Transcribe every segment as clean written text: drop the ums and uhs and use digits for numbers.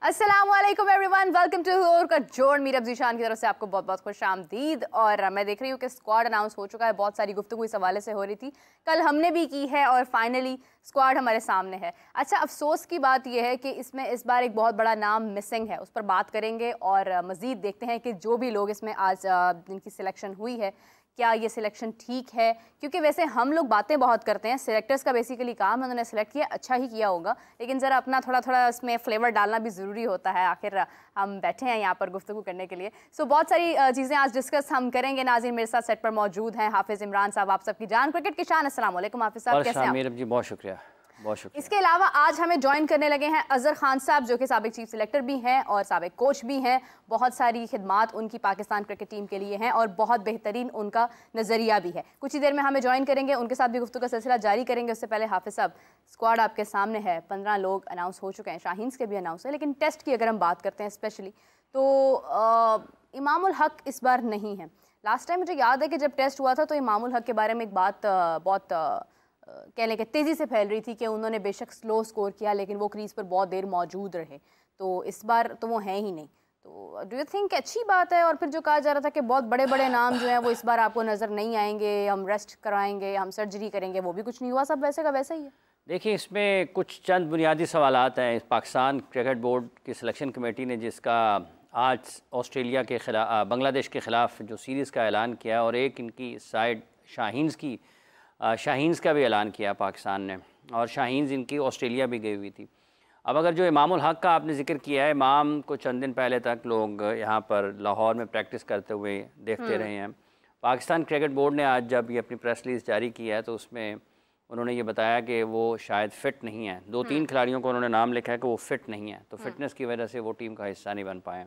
अस्सलामुअलैकुम everyone, welcome to और का जोड़। मीर अब्जीशान की तरफ से आपको बहुत बहुत खुश आमदीद। और मैं देख रही हूँ कि स्क्वाड अनाउंस हो चुका है। बहुत सारी गुफ्तगू इस हवाले से हो रही थी, कल हमने भी की है और फाइनली स्क्वाड हमारे सामने है। अच्छा, अफसोस की बात यह है कि इसमें इस बार एक बहुत बड़ा नाम मिसिंग है, उस पर बात करेंगे और मज़ीद देखते हैं कि जो भी लोग इसमें आज जिनकी सिलेक्शन हुई है, क्या ये सिलेक्शन ठीक है। क्योंकि वैसे हम लोग बातें बहुत करते हैं, सिलेक्टर्स का बेसिकली काम है, उन्होंने सेलेक्ट किया, अच्छा ही किया होगा, लेकिन ज़रा अपना थोड़ा थोड़ा इसमें फ्लेवर डालना भी ज़रूरी होता है। आखिर हम बैठे हैं यहाँ पर गुफ्तगू करने के लिए। सो बहुत सारी चीज़ें आज डिस्कस हम करेंगे। नाज़रीन मेरे साथ सेट पर मौजूद हैं हाफिज़ इमरान साहब, आप सबकी जान, क्रिकेट की शान। अस्सलाम वालेकुम हाफिज़ साहब, कैसे हैं आप? जी बहुत शुक्रिया, बहुत शुक्रिया। इसके अलावा आज हमें ज्वाइन करने लगे हैं अजहर खान साहब, जो कि साबिक चीफ सिलेक्टर भी हैं और साबिक कोच भी हैं। बहुत सारी खिदमात उनकी पाकिस्तान क्रिकेट टीम के लिए हैं और बहुत बेहतरीन उनका नज़रिया भी है। कुछ ही देर में हमें ज्वाइन करेंगे, उनके साथ भी गुफ्तगू का सिलसिला जारी करेंगे। उससे पहले हाफिज़ साहब, स्क्वाड आपके सामने है, 15 लोग अनाउंस हो चुके हैं, शाहीन्स के भी अनाउंस है, लेकिन टेस्ट की अगर हम बात करते हैं स्पेशली, तो इमामुल हक इस बार नहीं है। लास्ट टाइम मुझे याद है कि जब टेस्ट हुआ था तो इमामुल हक के बारे में एक बात बहुत कह लें कि तेज़ी से फैल रही थी कि उन्होंने बेशक स्लो स्कोर किया लेकिन वो क्रीज़ पर बहुत देर मौजूद रहे। तो इस बार तो वो हैं ही नहीं। तो डू यू थिंक अच्छी बात है? और फिर जो कहा जा रहा था कि बहुत बड़े बड़े नाम जो हैं वो इस बार आपको नज़र नहीं आएंगे, हम रेस्ट कराएंगे, हम सर्जरी करेंगे, वो भी कुछ नहीं हुआ, सब वैसे का वैसा ही है। देखिए, इसमें कुछ चंद बुनियादी सवालात हैं। पाकिस्तान क्रिकेट बोर्ड की सिलेक्शन कमेटी ने जिसका आज ऑस्ट्रेलिया के खिलाफ, बांग्लादेश के ख़िलाफ़ जो सीरीज़ का ऐलान किया, और एक इनकी साइड शाहीन्स का भी ऐलान किया पाकिस्तान ने, और शाहीन्स इनकी ऑस्ट्रेलिया भी गई हुई थी। अब अगर जो इमामुल हक का आपने जिक्र किया है, इमाम को चंद दिन पहले तक लोग यहाँ पर लाहौर में प्रैक्टिस करते हुए देखते रहे हैं। पाकिस्तान क्रिकेट बोर्ड ने आज जब ये अपनी प्रेस रिलीज़ जारी की है तो उसमें उन्होंने ये बताया कि वो शायद फ़िट नहीं है। 2-3 खिलाड़ियों को उन्होंने नाम लिखा है कि वो फ़िट नहीं है, तो फिटनेस की वजह से वो टीम का हिस्सा नहीं बन पाए।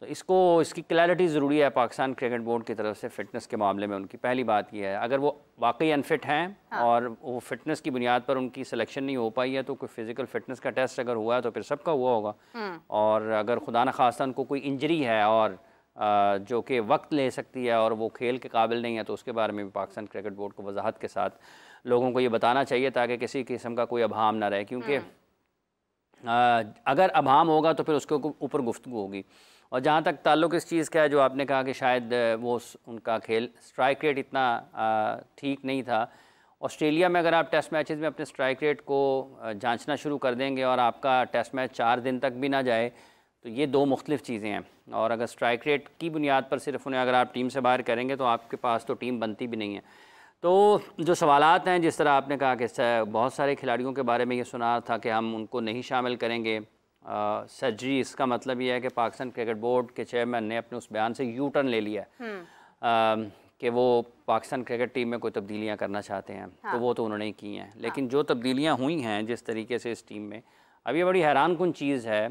तो इसकी क्लैरिटी ज़रूरी है पाकिस्तान क्रिकेट बोर्ड की तरफ से फ़िटनेस के मामले में। उनकी पहली बात यह है, अगर वो वाकई अनफिट हैं और वो फिटनेस की बुनियाद पर उनकी सिलेक्शन नहीं हो पाई है, तो कोई फ़िज़िकल फ़िटनेस का टेस्ट अगर हुआ है तो फिर सबका हुआ होगा। और अगर खुदा न खास्ता उनको कोई इंजरी है और जो कि वक्त ले सकती है और वो खेल के काबिल नहीं है, तो उसके बारे में भी पाकिस्तान क्रिकेट बोर्ड को वजाहत के साथ लोगों को ये बताना चाहिए, ताकि किसी किस्म का कोई अभाम ना रहे। क्योंकि अगर अभाम होगा तो फिर उसके ऊपर गुफ्तगू होगी। और जहाँ तक ताल्लुक़ इस चीज़ का है, जो आपने कहा कि शायद वो उनका खेल स्ट्राइक रेट इतना ठीक नहीं था। ऑस्ट्रेलिया में अगर आप टेस्ट मैचेस में अपने स्ट्राइक रेट को जांचना शुरू कर देंगे और आपका टेस्ट मैच 4 दिन तक भी ना जाए, तो ये 2 मुख्तलिफ़ चीज़ें हैं। और अगर स्ट्राइक रेट की बुनियाद पर सिर्फ उन्हें अगर आप टीम से बाहर करेंगे तो आपके पास तो टीम बनती भी नहीं है। तो जो सवालात हैं, जिस तरह आपने कहा कि बहुत सारे खिलाड़ियों के बारे में ये सुना था कि हम उनको नहीं शामिल करेंगे सर्जरी, इसका मतलब ये है कि पाकिस्तान क्रिकेट बोर्ड के चेयरमैन ने अपने उस बयान से यू टर्न ले लिया कि वो पाकिस्तान क्रिकेट टीम में कोई तब्दीलियां करना चाहते हैं। तो वो तो उन्होंने ही की हैं। लेकिन जो तब्दीलियां हुई हैं जिस तरीके से इस टीम में, अब ये बड़ी हैरान कुन चीज़ है,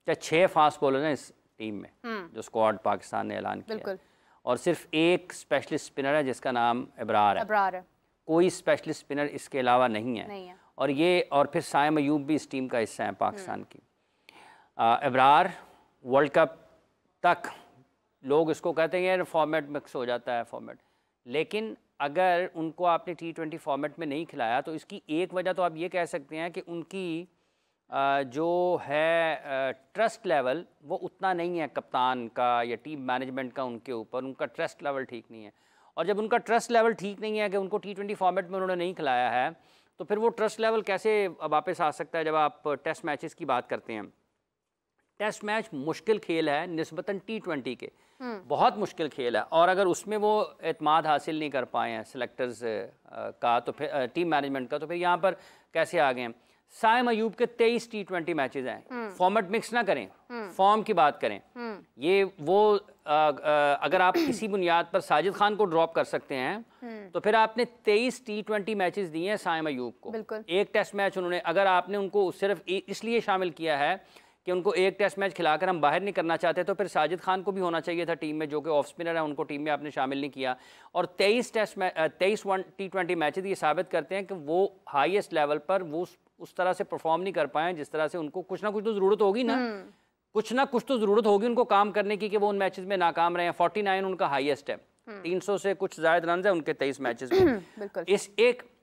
6 फास्ट बॉलर हैं इस टीम में जो स्क्वाड पाकिस्तान ने ऐलान किया, और सिर्फ एक स्पेशलिस्ट स्पिनर है जिसका नाम इब्रार है। कोई स्पेशलिस्ट स्पिनर इसके अलावा नहीं है। और फिर साइम अयूब भी इस टीम का हिस्सा है पाकिस्तान की। इब्रार वर्ल्ड कप तक लोग इसको कहते हैं यार फॉर्मेट मिक्स हो जाता है फॉर्मेट, लेकिन अगर उनको आपने T20 फॉर्मेट में नहीं खिलाया तो इसकी एक वजह तो आप ये कह सकते हैं कि उनकी जो है ट्रस्ट लेवल वो उतना नहीं है कप्तान का या टीम मैनेजमेंट का उनके ऊपर, उनका ट्रस्ट लेवल ठीक नहीं है। और जब उनका ट्रस्ट लेवल ठीक नहीं है कि उनको T20 फॉर्मेट में उन्होंने नहीं खिलाया है, तो फिर वो ट्रस्ट लेवल कैसे वापस आ सकता है? जब आप टेस्ट मैचेस की बात करते हैं, टेस्ट मैच मुश्किल खेल है निस्बतन T20 के, बहुत मुश्किल खेल है। और अगर उसमें वो एतमाद हासिल नहीं कर पाए हैं सिलेक्टर्स का, तो फिर टीम मैनेजमेंट का, तो फिर यहाँ पर कैसे आ गए हैं? साइम अयूब के 23 T20 मैचेस हैं। फॉर्मेट मिक्स ना करें, फॉर्म की बात करें। ये वो अगर आप किसी बुनियाद पर साजिद खान को ड्रॉप कर सकते हैं, तो फिर आपने 23 T20 मैचेस दिए हैं साइम अयूब को। एक टेस्ट मैच उन्होंने, अगर आपने उनको सिर्फ इसलिए शामिल किया है कि उनको एक टेस्ट मैच खिलाकर हम बाहर नहीं करना चाहते, तो फिर साजिद खान को भी होना चाहिए था टीम में, जो कि ऑफ स्पिनर है, उनको टीम में आपने शामिल नहीं किया। और 23 T20 मैचेस ये साबित करते हैं कि वो हाईएस्ट लेवल पर वो उस तरह से परफॉर्म नहीं कर पाए जिस तरह से उनको कुछ ना कुछ तो ज़रूरत होगी ना, कुछ ना कुछ तो ज़रूरत होगी उनको काम करने की कि वो उन मैचेस में नाकाम रहे हैं। 49 उनका हाईएस्ट है, 300 से कुछ ज़ायद रन है उनके 23 मैचेस में।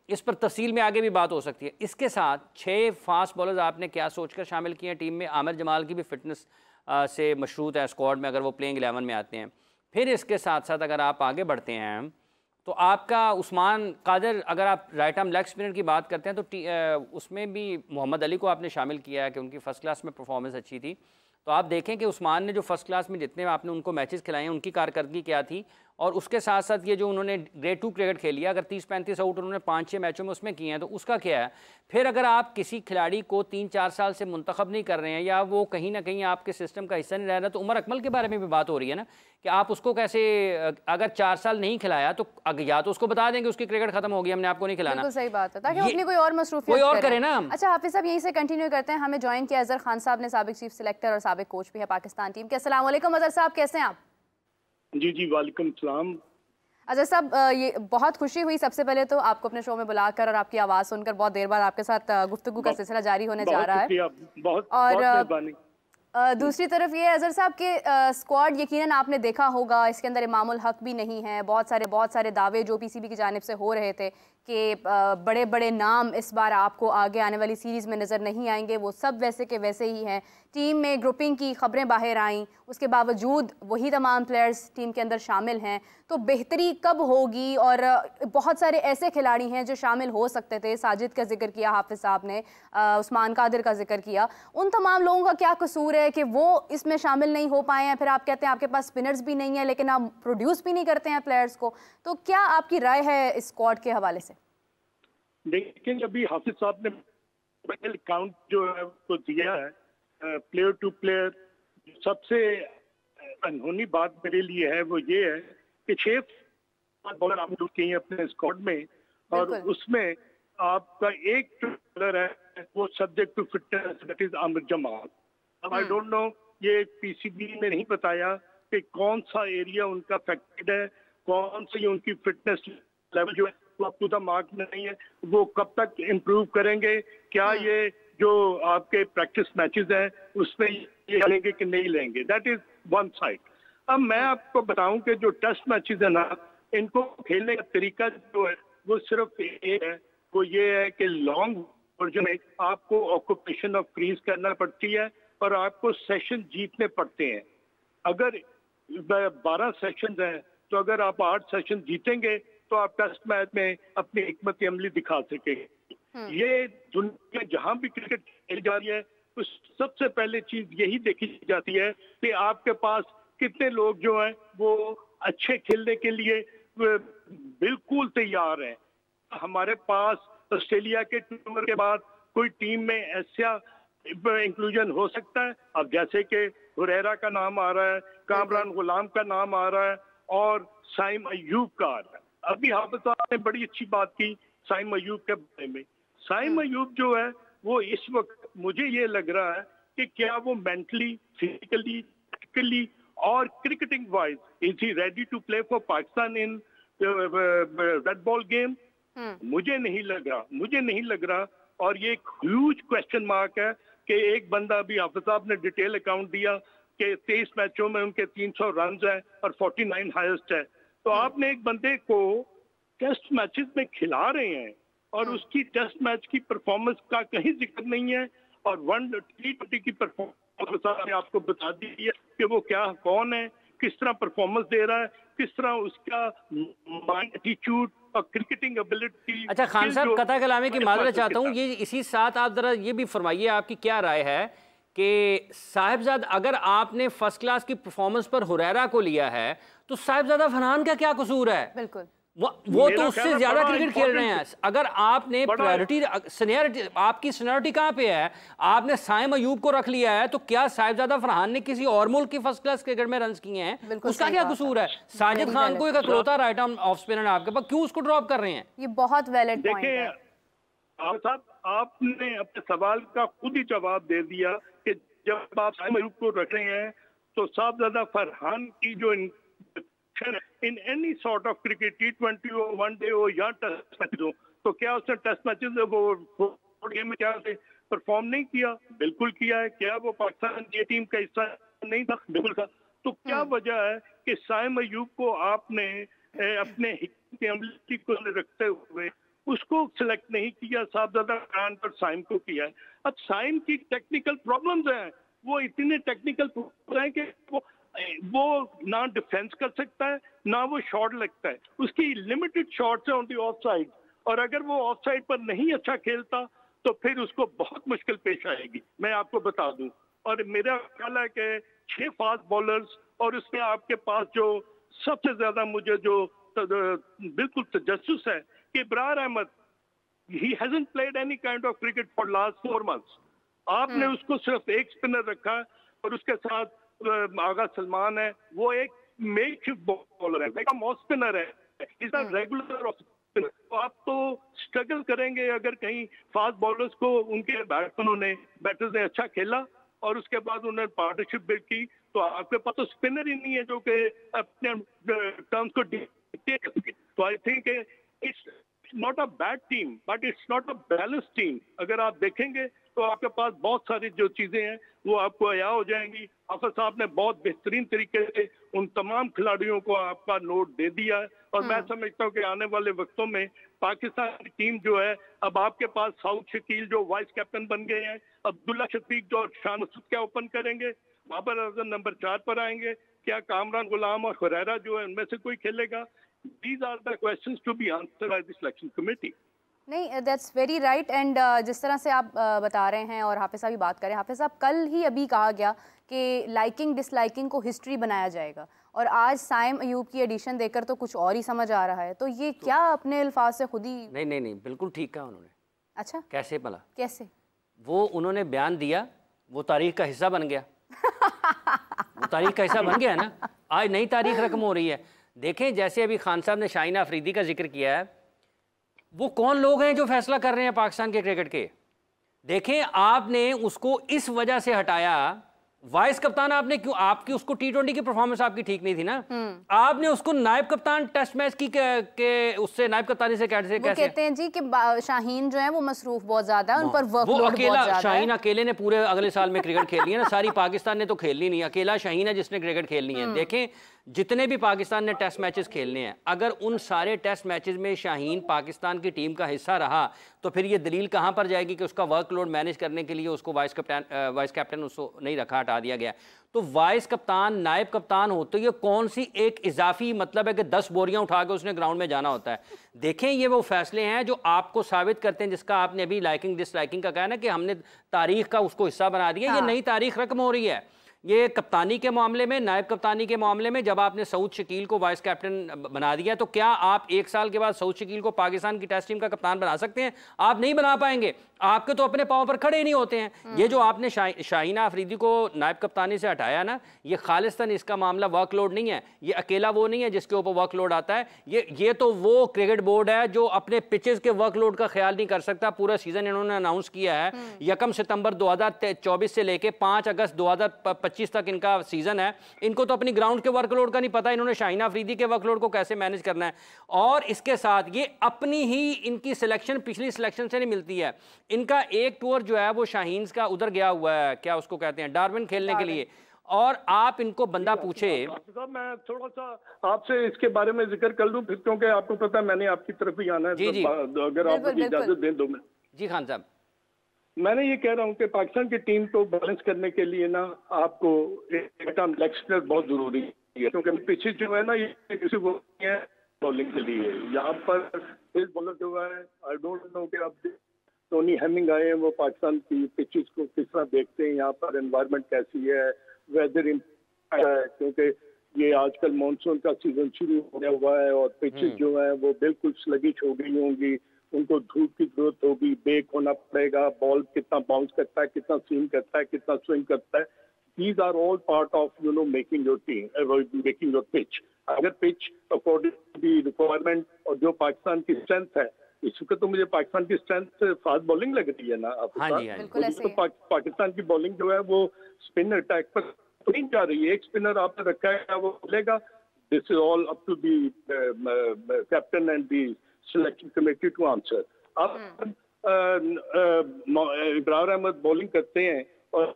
इस पर तफसील में आगे भी बात हो सकती है। इसके साथ 6 फास्ट बॉलर्स आपने क्या सोचकर शामिल किए हैं टीम में? आमिर जमाल की भी फिटनेस से मशरूत है स्क्वाड में, अगर वो प्लेइंग 11 में आते हैं। फिर इसके साथ साथ अगर आप आगे बढ़ते हैं तो आपका उस्मान कादर, अगर आप राइट आर्म लेग स्पिनर की बात करते हैं तो उसमें भी मोहम्मद अली को आपने शामिल किया है कि उनकी फ़र्स्ट क्लास में परफॉर्मेंस अच्छी थी। तो आप देखें कि उस्मान ने जो फर्स्ट क्लास में जितने आपने उनको मैचेस खिलाए हैं उनकी कारकर्दगी क्या थी, और उसके साथ साथ ये जो उन्होंने ग्रेड 2 क्रिकेट खेली है, अगर 30-35 आउट उन्होंने 5-6 मैचों में उसमें किए हैं तो उसका क्या है। फिर अगर आप किसी खिलाड़ी को 3-4 साल से मुंतखब नहीं कर रहे हैं या वो कहीं ना कहीं आपके सिस्टम का हिस्सा नहीं रह रहा, तो उमर अकमल के बारे में भी बात हो रही है ना कि आप उसको कैसे, अगर 4 साल नहीं खिलाया तो या तो उसको बता देंगे उसकी क्रिकेट खत्म होगी, हमने आपको नहीं खिलाना। बिल्कुल सही बात है, ताकि अपनी कोई और मसरूफियत कोई और करे ना। अच्छा हाफिज साहब, यहीं से कंटिन्यू करते हैं। हमें ज्वाइन किया अजहर खान साहब ने, साबिक चीफ सिलेक्टर और साबिक कोच भी है पाकिस्तान टीम के। अस्सलाम वालेकुम अजहर साहब, कैसे हैं आप? जी जी वालेकुम सलाम। अजहर साहब, ये बहुत खुशी हुई सबसे पहले तो आपको अपने शो में बुलाकर और आपकी आवाज़ सुनकर। बहुत देर बाद आपके साथ गुफ्तगू का सिलसिला जारी होने जा रहा है। और दूसरी तरफ ये अजहर साहब के स्क्वाड यकीनन आपने देखा होगा, इसके अंदर इमामुल हक भी नहीं है। बहुत सारे दावे जो पीसीबी की जानिब से हो रहे थे कि बड़े बड़े नाम इस बार आपको आगे आने वाली सीरीज़ में नज़र नहीं आएंगे, वो सब वैसे के वैसे ही हैं। टीम में ग्रुपिंग की खबरें बाहर आईं, उसके बावजूद वही तमाम प्लेयर्स टीम के अंदर शामिल हैं। तो बेहतरी कब होगी? और बहुत सारे ऐसे खिलाड़ी हैं जो शामिल हो सकते थे, साजिद का जिक्र किया हाफिज साहब ने, उस्मान कादिर का जिक्र किया। उन तमाम लोगों का क्या कसूर है कि वो इसमें शामिल नहीं हो पाए हैं? फिर आप कहते हैं आपके पास स्पिनर्स भी नहीं है, लेकिन आप प्रोड्यूस भी नहीं करते हैं प्लेयर्स को। तो क्या आपकी राय है इस स्क्वाड के हवाले से? देखिए, अभी हाफिज साहब ने काउंट जो है वो दिया है प्लेयर टू प्लेयर। सबसे अनहोनी बात मेरे लिए है वो ये है कि 6 बॉलर आप लोग किए हैं अपने स्क्वाड में, और उसमें आपका एक बॉलर है वो subject to fitness, that is Aamir Jamal. अब आई डोंट नो, ये पीसीबी ने नहीं बताया कि कौन सा एरिया उनका अफेक्टेड है, कौन सी उनकी फिटनेस लेवल जो है अप टू द मार्क नहीं है, वो कब तक इम्प्रूव करेंगे, क्या ये जो आपके प्रैक्टिस मैचेस हैं उसमें ये लेंगे कि नहीं लेंगे, दैट इज वन साइड। अब मैं आपको बताऊं कि जो टेस्ट मैचेस है ना, इनको खेलने का तरीका जो है वो सिर्फ एक है, वो ये है कि लॉन्ग वर्जन में आपको ऑक्यूपेशन ऑफ क्रीज करना पड़ती है और आपको सेशन जीतने पड़ते हैं। अगर 12 सेशन हैं तो अगर आप 8 सेशन जीतेंगे तो आप टेस्ट मैच में अपनी हिकमत अमली दिखा सकेंगे। ये दुनिया जहां भी क्रिकेट खेली जा रही है तो सबसे पहले चीज यही देखी जाती है कि आपके पास कितने लोग जो हैं वो अच्छे खेलने के लिए बिल्कुल तैयार हैं। हमारे पास ऑस्ट्रेलिया के टूर के बाद कोई टीम में ऐसा इंक्लूजन हो सकता है। अब जैसे कि हुरैरा का नाम आ रहा है, कामरान गुलाम का नाम आ रहा है और साइम अयूब का आ रहा है। अभी हाफिज साहब ने बड़ी अच्छी बात की साइम अयूब के बारे में। साइम अयूब जो है वो इस वक्त मुझे ये लग रहा है कि क्या वो मेंटली, फिजिकली, टेक्निकली और cricketing wise is he ready to play for Pakistan in red ball game? मुझे नहीं लग रहा और ये एक ह्यूज क्वेश्चन मार्क है कि एक बंदा भी, हाफिज साहब ने डिटेल अकाउंट दिया कि 23 मैचों में उनके 300 रन है और 49 हाईएस्ट है। तो आपने एक बंदे को टेस्ट मैचेस में खिला रहे हैं और उसकी टेस्ट मैच की परफॉर्मेंस का कहीं जिक्र नहीं है, और T20 की परफॉर्मेंस ने आपको बता दी है कि वो क्या, कौन है, किस तरह परफॉर्मेंस दे रहा है, किस तरह उसका माइंड एटीट्यूड और क्रिकेटिंग एबिलिटी। अच्छा खान साहब, कथा कलामी की माजरत चाहता हूँ, ये इसी साथ आप जरा ये भी फरमाइए आपकी क्या राय है कि साहिबजाद, अगर आपने फर्स्ट क्लास की परफॉर्मेंस पर हुरैरा को लिया है तो साहिबजादा फरहान का क्या कसूर है? बिल्कुल वो तो उससे ज्यादा क्रिकेट खेल रहे हैं। अगर आपने प्रायोरिटी, सीनियरिटी, आपकी सीनियरिटी कहाँ पे है, आपने साइम अयूब को रख लिया है, तो क्या साहिबजादा फरहान ने किसी और मुल्क की फर्स्ट क्लास क्रिकेट में रन किए हैं? उसका क्या कसूर है? साजिद खान को एक इकलौता राइट आर्म ऑफ स्पिनर आपके पास, क्यों उसको ड्रॉप कर रहे हैं? ये बहुत वैलिड पॉइंट है। साहब, आपने अपने सवाल का खुद ही जवाब दे दिया कि जब आप साइम अयूब को रख रहे हैं तो साहिबजादा फरहान की जो in any sort of cricket, T20 हो, वनडे हो या टेस्ट मैच हो, तो क्या उसने टेस्ट मैचेस वो गेम में क्या परफॉर्म नहीं किया? बिल्कुल किया है। क्या वो पाकिस्तान की टीम का हिस्सा नहीं था? बिल्कुल था। तो क्या वजह है कि साइम अयूब को आपने अपने हिकमत अमली को रखते हुए उसको सिलेक्ट नहीं किया, साहबजादा खान पर साइम को किया है। अब साइम की टेक्निकल प्रॉब्लम्स हैं, वो इतने टेक्निकल प्रॉब्लम हैं कि वो ना डिफेंस कर सकता है ना वो शॉट लगता है, उसकी लिमिटेड शॉट्स है ऑन द ऑफ साइड, और अगर वो ऑफ साइड पर नहीं अच्छा खेलता तो फिर उसको बहुत मुश्किल पेश आएगी, मैं आपको बता दूं। और मेरा ख्याल है कि 6 फास्ट बॉलर्स और उसमें आपके पास जो सबसे ज्यादा मुझे जो बिल्कुल तजस्सुस है कि Ibrar Ahmed, he hasn't played any kind of cricket for last 4 months. आपने उसको सिर्फ एक स्पिनर रखा और उसके साथ आगा सलमान है, वो एक मेकशिफ्ट बॉलर है, एक ऑफ स्पिनर है, is a regular off spinner. तो आप तो स्ट्रगल करेंगे अगर कहीं फास्ट बॉलर्स को उनके बैटर्स ने अच्छा खेला और उसके बाद उन्होंने पार्टनरशिप बिल्ड की, तो आपके पास तो स्पिनर ही नहीं है जो कि अपने टर्म्स को डिक्टेट कर सके। तो I think it's not a bad team but it's not a balance team. अगर आप देखेंगे तो आपके पास बहुत सारी जो चीजें हैं वो आपको अया हो जाएंगी। हाफिज साहब ने बहुत बेहतरीन तरीके से उन तमाम खिलाड़ियों को आपका नोट दे दिया है, और मैं समझता हूँ कि आने वाले वक्तों में पाकिस्तान की टीम जो है, अब आपके पास साउद शकील जो वाइस कैप्टन बन गए हैं, अब्दुल्ला शफीक जो शान मसूद क्या ओपन करेंगे, बाबर आजम नंबर 4 पर आएंगे, क्या कामरान गुलाम और खुरैरा जो है उनमें से कोई खेलेगा? These are the questions to be answered by the selection committee. नहीं, दैट्स वेरी राइट। एंड जिस तरह से आप बता रहे हैं और हाफिज साहब भी बात करें, हाफिज साहब कल ही अभी कहा गया कि लाइकिंग डिसलाइकिंग को हिस्ट्री बनाया जाएगा, और आज साइम अयूब की एडिशन देकर तो कुछ और ही समझ आ रहा है। तो ये क्या अपने अल्फाज से खुद ही नहीं बिल्कुल ठीक कहा उन्होंने। अच्छा, कैसे भला? कैसे? वो उन्होंने बयान दिया, वो तारीख का हिस्सा बन गया। वो तारीख का हिस्सा बन गया है ना, आज नई तारीख रकम हो रही है। देखें, जैसे अभी खान साहब ने शाहीन अफरीदी का जिक्र किया है, वो कौन लोग हैं जो फैसला कर रहे हैं पाकिस्तान के क्रिकेट के? देखें, आपने उसको इस वजह से हटाया, वाइस कप्तान आपने क्यों? आपकी उसको T20 की परफॉर्मेंस आपकी ठीक नहीं थी ना, आपने उसको नायब कप्तान टेस्ट मैच की के उससे नायब कप्तानी से कैसे कहते हैं जी कि शाहीन जो है वो मसरूफ बहुत ज्यादा है, उन पर वर्कलोड बहुत ज्यादा है। शाहीन अकेले ने पूरे अगले साल में क्रिकेट खेलनी है ना, सारी पाकिस्तान ने तो खेलनी नहीं, अकेला शाहीन है जिसने क्रिकेट खेलनी है। देखें, जितने भी पाकिस्तान ने टेस्ट मैचेस खेलने हैं, अगर उन सारे टेस्ट मैचेस में शाहीन पाकिस्तान की टीम का हिस्सा रहा तो फिर ये दलील कहां पर जाएगी कि उसका वर्कलोड मैनेज करने के लिए उसको वाइस कैप्टन उसको नहीं रखा, हटा दिया गया। तो वाइस कप्तान नायब कप्तान होते ये कौन सी एक इजाफी मतलब है कि 10 बोरियां उठा के उसने ग्राउंड में जाना होता है। देखें, ये वो फैसले हैं जो आपको साबित करते हैं, जिसका आपने अभी लाइकिंग डिसलाइकिंग का कहा ना कि हमने तारीख का उसको हिस्सा बना दिया। ये नई तारीख रकम हो रही है। ये कप्तानी के मामले में, नायब कप्तानी के मामले में जब आपने सऊद शकील को वाइस कैप्टन बना दिया, तो क्या आप 1 साल के बाद सऊद शकील को पाकिस्तान की टेस्ट टीम का कप्तान बना सकते हैं? आप नहीं बना पाएंगे, आपके तो अपने पांव पर खड़े ही नहीं होते हैं। ये जो आपने शाहीना अफरीदी को नायब कप्तानी से हटाया ना, ये खालिस्तान इसका मामला वर्कलोड नहीं है, ये अकेला वो नहीं है जिसके ऊपर वर्कलोड आता है। ये तो वो क्रिकेट बोर्ड है जो अपने पिचेस के वर्कलोड का ख्याल नहीं कर सकता। पूरा सीजन इन्होंने अनाउंस किया है, 1 सितंबर 2024 से लेके 5 अगस्त 2025 तक इनका सीजन है। इनको तो अपनी ग्राउंड के वर्कलोड का नहीं पता, इन्होंने शाहीना अफरीदी के वर्कलोड को कैसे मैनेज करना है। और इसके साथ ये अपनी ही इनकी सिलेक्शन पिछली सिलेक्शन से नहीं मिलती है। इनका एक टूर जो है वो शाहीन का उधर गया हुआ है, क्या उसको कहते हैं, डार्विन खेलने के लिए। और आप इनको बंदा पूछे, मैं थोड़ा सा आपसे इसके बारे में जिक्र कर लूं फिर, क्योंकि आपको पता है मैंने आपकी तरफ ही आना है। जी, अगर आप मुझे इजाजत दें 2 मिनट। जी खान साहब, मैंने ये कह रहा हूँ कि पाकिस्तान की टीम को बैलेंस करने के लिए ना आपको एक लेग स्पिनर बहुत जरूरी है, क्योंकि पिचेस जो है ना ये किसी वो नहीं है बॉलिंग के लिए। यहाँ पर पेस बॉलर जो है, आई डोंट नो कि आप टोनी हेमिंग आए हैं, वो पाकिस्तान की पिचेस को किस तरह देखते हैं, यहाँ पर एनवायरनमेंट कैसी है, वेदर इम्पैक्ट है, क्योंकि ये आजकल मानसून का सीजन शुरू होने हुआ है और पिचेस जो है वो बिल्कुल स्लगिश हो गई होंगी, उनको धूप की जरूरत होगी, बेक होना पड़ेगा, बॉल कितना बाउंस करता है, कितना स्विंग करता है, कितना स्विंग करता है। These are all part of making your team, making your pitch. अगर pitch according to the requirement और जो पाकिस्तान की स्ट्रेंथ है, इस वक्त तो मुझे पाकिस्तान की स्ट्रेंथ फास्ट बॉलिंग लग रही है ना आपके साथ। तो पाकिस्तान की बॉलिंग जो है वो स्पिन अटैक पर तो नहीं जा रही है। एक स्पिनर आपने रखा है वो बोलेगा, this is all up to the captain and the selection committee to answer. अब इब्रार अहमद बॉलिंग करते हैं और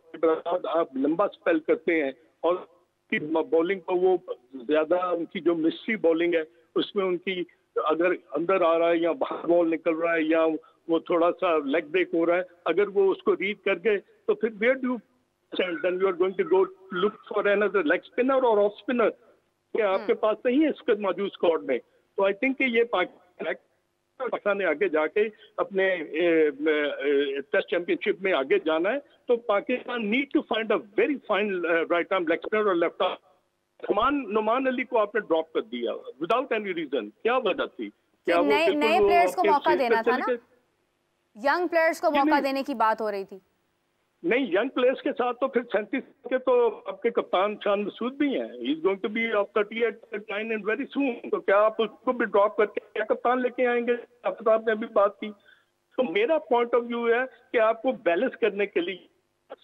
आप लंबा स्पेल करते हैं और बॉलिंग को वो ज्यादा उनकी जो मिस्ट्री बॉलिंग है उसमें उनकी अगर अंदर आ रहा है या बाहर बॉल निकल रहा है या वो थोड़ा सा लेग ब्रेक हो रहा है, अगर वो उसको रीड कर गए तो फिर where do then you are going to go look for another leg spinner or off spinner कि आपके पास नहीं है इसके मौजूद स्क्वाड में। तो आई थिंक ये पाकिस्तान ने आगे जाके अपने टेस्ट चैंपियनशिप में आगे जाना है, तो Pakistan need to find a very fine right arm leg spinner और लेफ्ट आर्म। नुमान अली को आपने ड्रॉप कर दिया विदाउट एनी रीजन, क्या वजह थी? क्या नए प्लेयर्स को मौका देना था ना, यंग प्लेयर्स को मौका देने की बात हो रही थी। नहीं, यंग प्लेयर्स के साथ तो फिर 37 के तो आपके कप्तान शान मसूद भी हैं, he is going to be of 38 39 and very soon. तो क्या आप उसको भी ड्रॉप करके क्या कप्तान लेके आएंगे? आफ्ताब ने भी बात की। तो मेरा पॉइंट ऑफ व्यू है कि आपको बैलेंस करने के लिए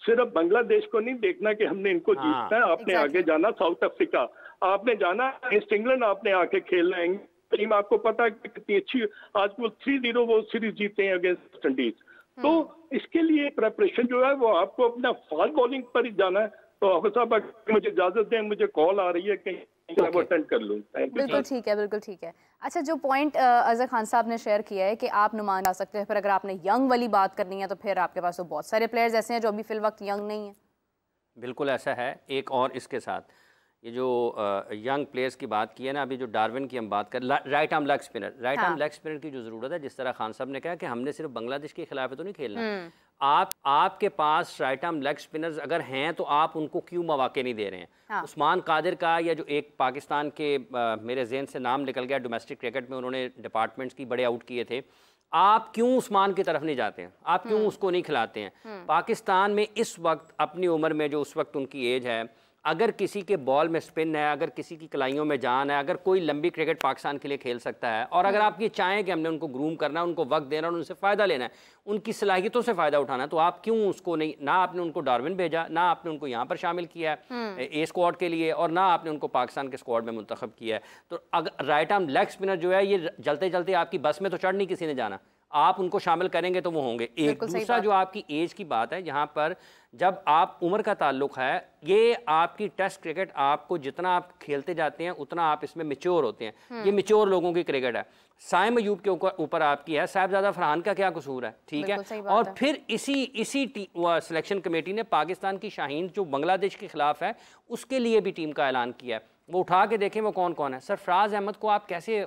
सिर्फ बांग्लादेश को नहीं देखना कि हमने इनको जीतना है, आपने आगे जाना साउथ अफ्रीका, आपने जाना ईस्ट इंग्लैंड, आपने आके खेलना है टीम। आपको पता है कितनी अच्छी आज वो 3-0 वो सीरीज जीते हैं अगेंस्ट वेस्ट इंडीज। तो इसके लिए प्रेपरेशन जो है वो आपको अपना फास्ट बॉलिंग पर ही जाना है। तो हाफिज साहब मुझे इजाजत दें, मुझे कॉल आ रही है कि वो अटेंड कर लूँ। बिल्कुल ठीक है, बिल्कुल ठीक है। अच्छा, जो पॉइंट अजहर खान साहब ने शेयर किया है कि आप नुमान आ सकते हैं, फिर अगर आपने यंग वाली बात करनी है तो फिर आपके पास तो बहुत सारे प्लेयर्स ऐसे हैं जो अभी फिल वक्त यंग नहीं है। बिल्कुल ऐसा है। एक और इसके साथ ये जो यंग प्लेयर्स की बात की है ना, अभी जो डार्विन की हम बात कर, right arm leg spinner, right arm leg spinner की जो ज़रूरत है, जिस तरह खान साहब ने कहा कि हमने सिर्फ बांग्लादेश के खिलाफ तो नहीं खेलना, आपके पास राइट आर्म लेग स्पिनर्स अगर हैं तो आप उनको क्यों मौके नहीं दे रहे हैं? हाँ। उस्मान कादिर का या जो एक पाकिस्तान के मेरे जहन से नाम निकल गया, डोमेस्टिक क्रिकेट में उन्होंने डिपार्टमेंट्स की बड़े आउट किए थे, आप क्यों उस्मान की तरफ नहीं जाते हैं? आप क्यों उसको नहीं खिलाते हैं? पाकिस्तान में इस वक्त अपनी उम्र में जो उस वक्त उनकी एज है, अगर किसी के बॉल में स्पिन है, अगर किसी की कलाइयों में जान है, अगर कोई लंबी क्रिकेट पाकिस्तान के लिए खेल सकता है, और अगर आप ये चाहें कि हमने उनको ग्रूम करना है, उनको वक्त देना है, उनसे फ़ायदा लेना है, उनकी सलाहियतों से फ़ायदा उठाना है, तो आप क्यों उसको नहीं, ना आपने उनको डार्विन भेजा, ना आपने उनको यहाँ पर शामिल किया है ए स्क्वाड के लिए, और ना आपने उनको पाकिस्तान के स्क्वाड में मुंतखब किया है। तो अगर राइट आर्म लेग स्पिनर जो है, ये जलते जलते आपकी बस में तो चढ़ नहीं किसी ने जाना, आप उनको शामिल करेंगे तो वो होंगे। एक दूसरा जो आपकी एज की बात है, यहाँ पर जब आप उम्र का ताल्लुक है, ये आपकी टेस्ट क्रिकेट, आपको जितना आप खेलते जाते हैं उतना आप इसमें मैच्योर होते हैं। ये मैच्योर लोगों की क्रिकेट है। साइम अयूब के ऊपर आपकी है, साहिबजादा फरहान का क्या कसूर है? ठीक है। और फिर इसी सिलेक्शन कमेटी ने पाकिस्तान की शाहीन जो बांग्लादेश के खिलाफ है उसके लिए भी टीम का ऐलान किया है। वो उठा के देखें वो कौन कौन है। सरफराज अहमद को आप कैसे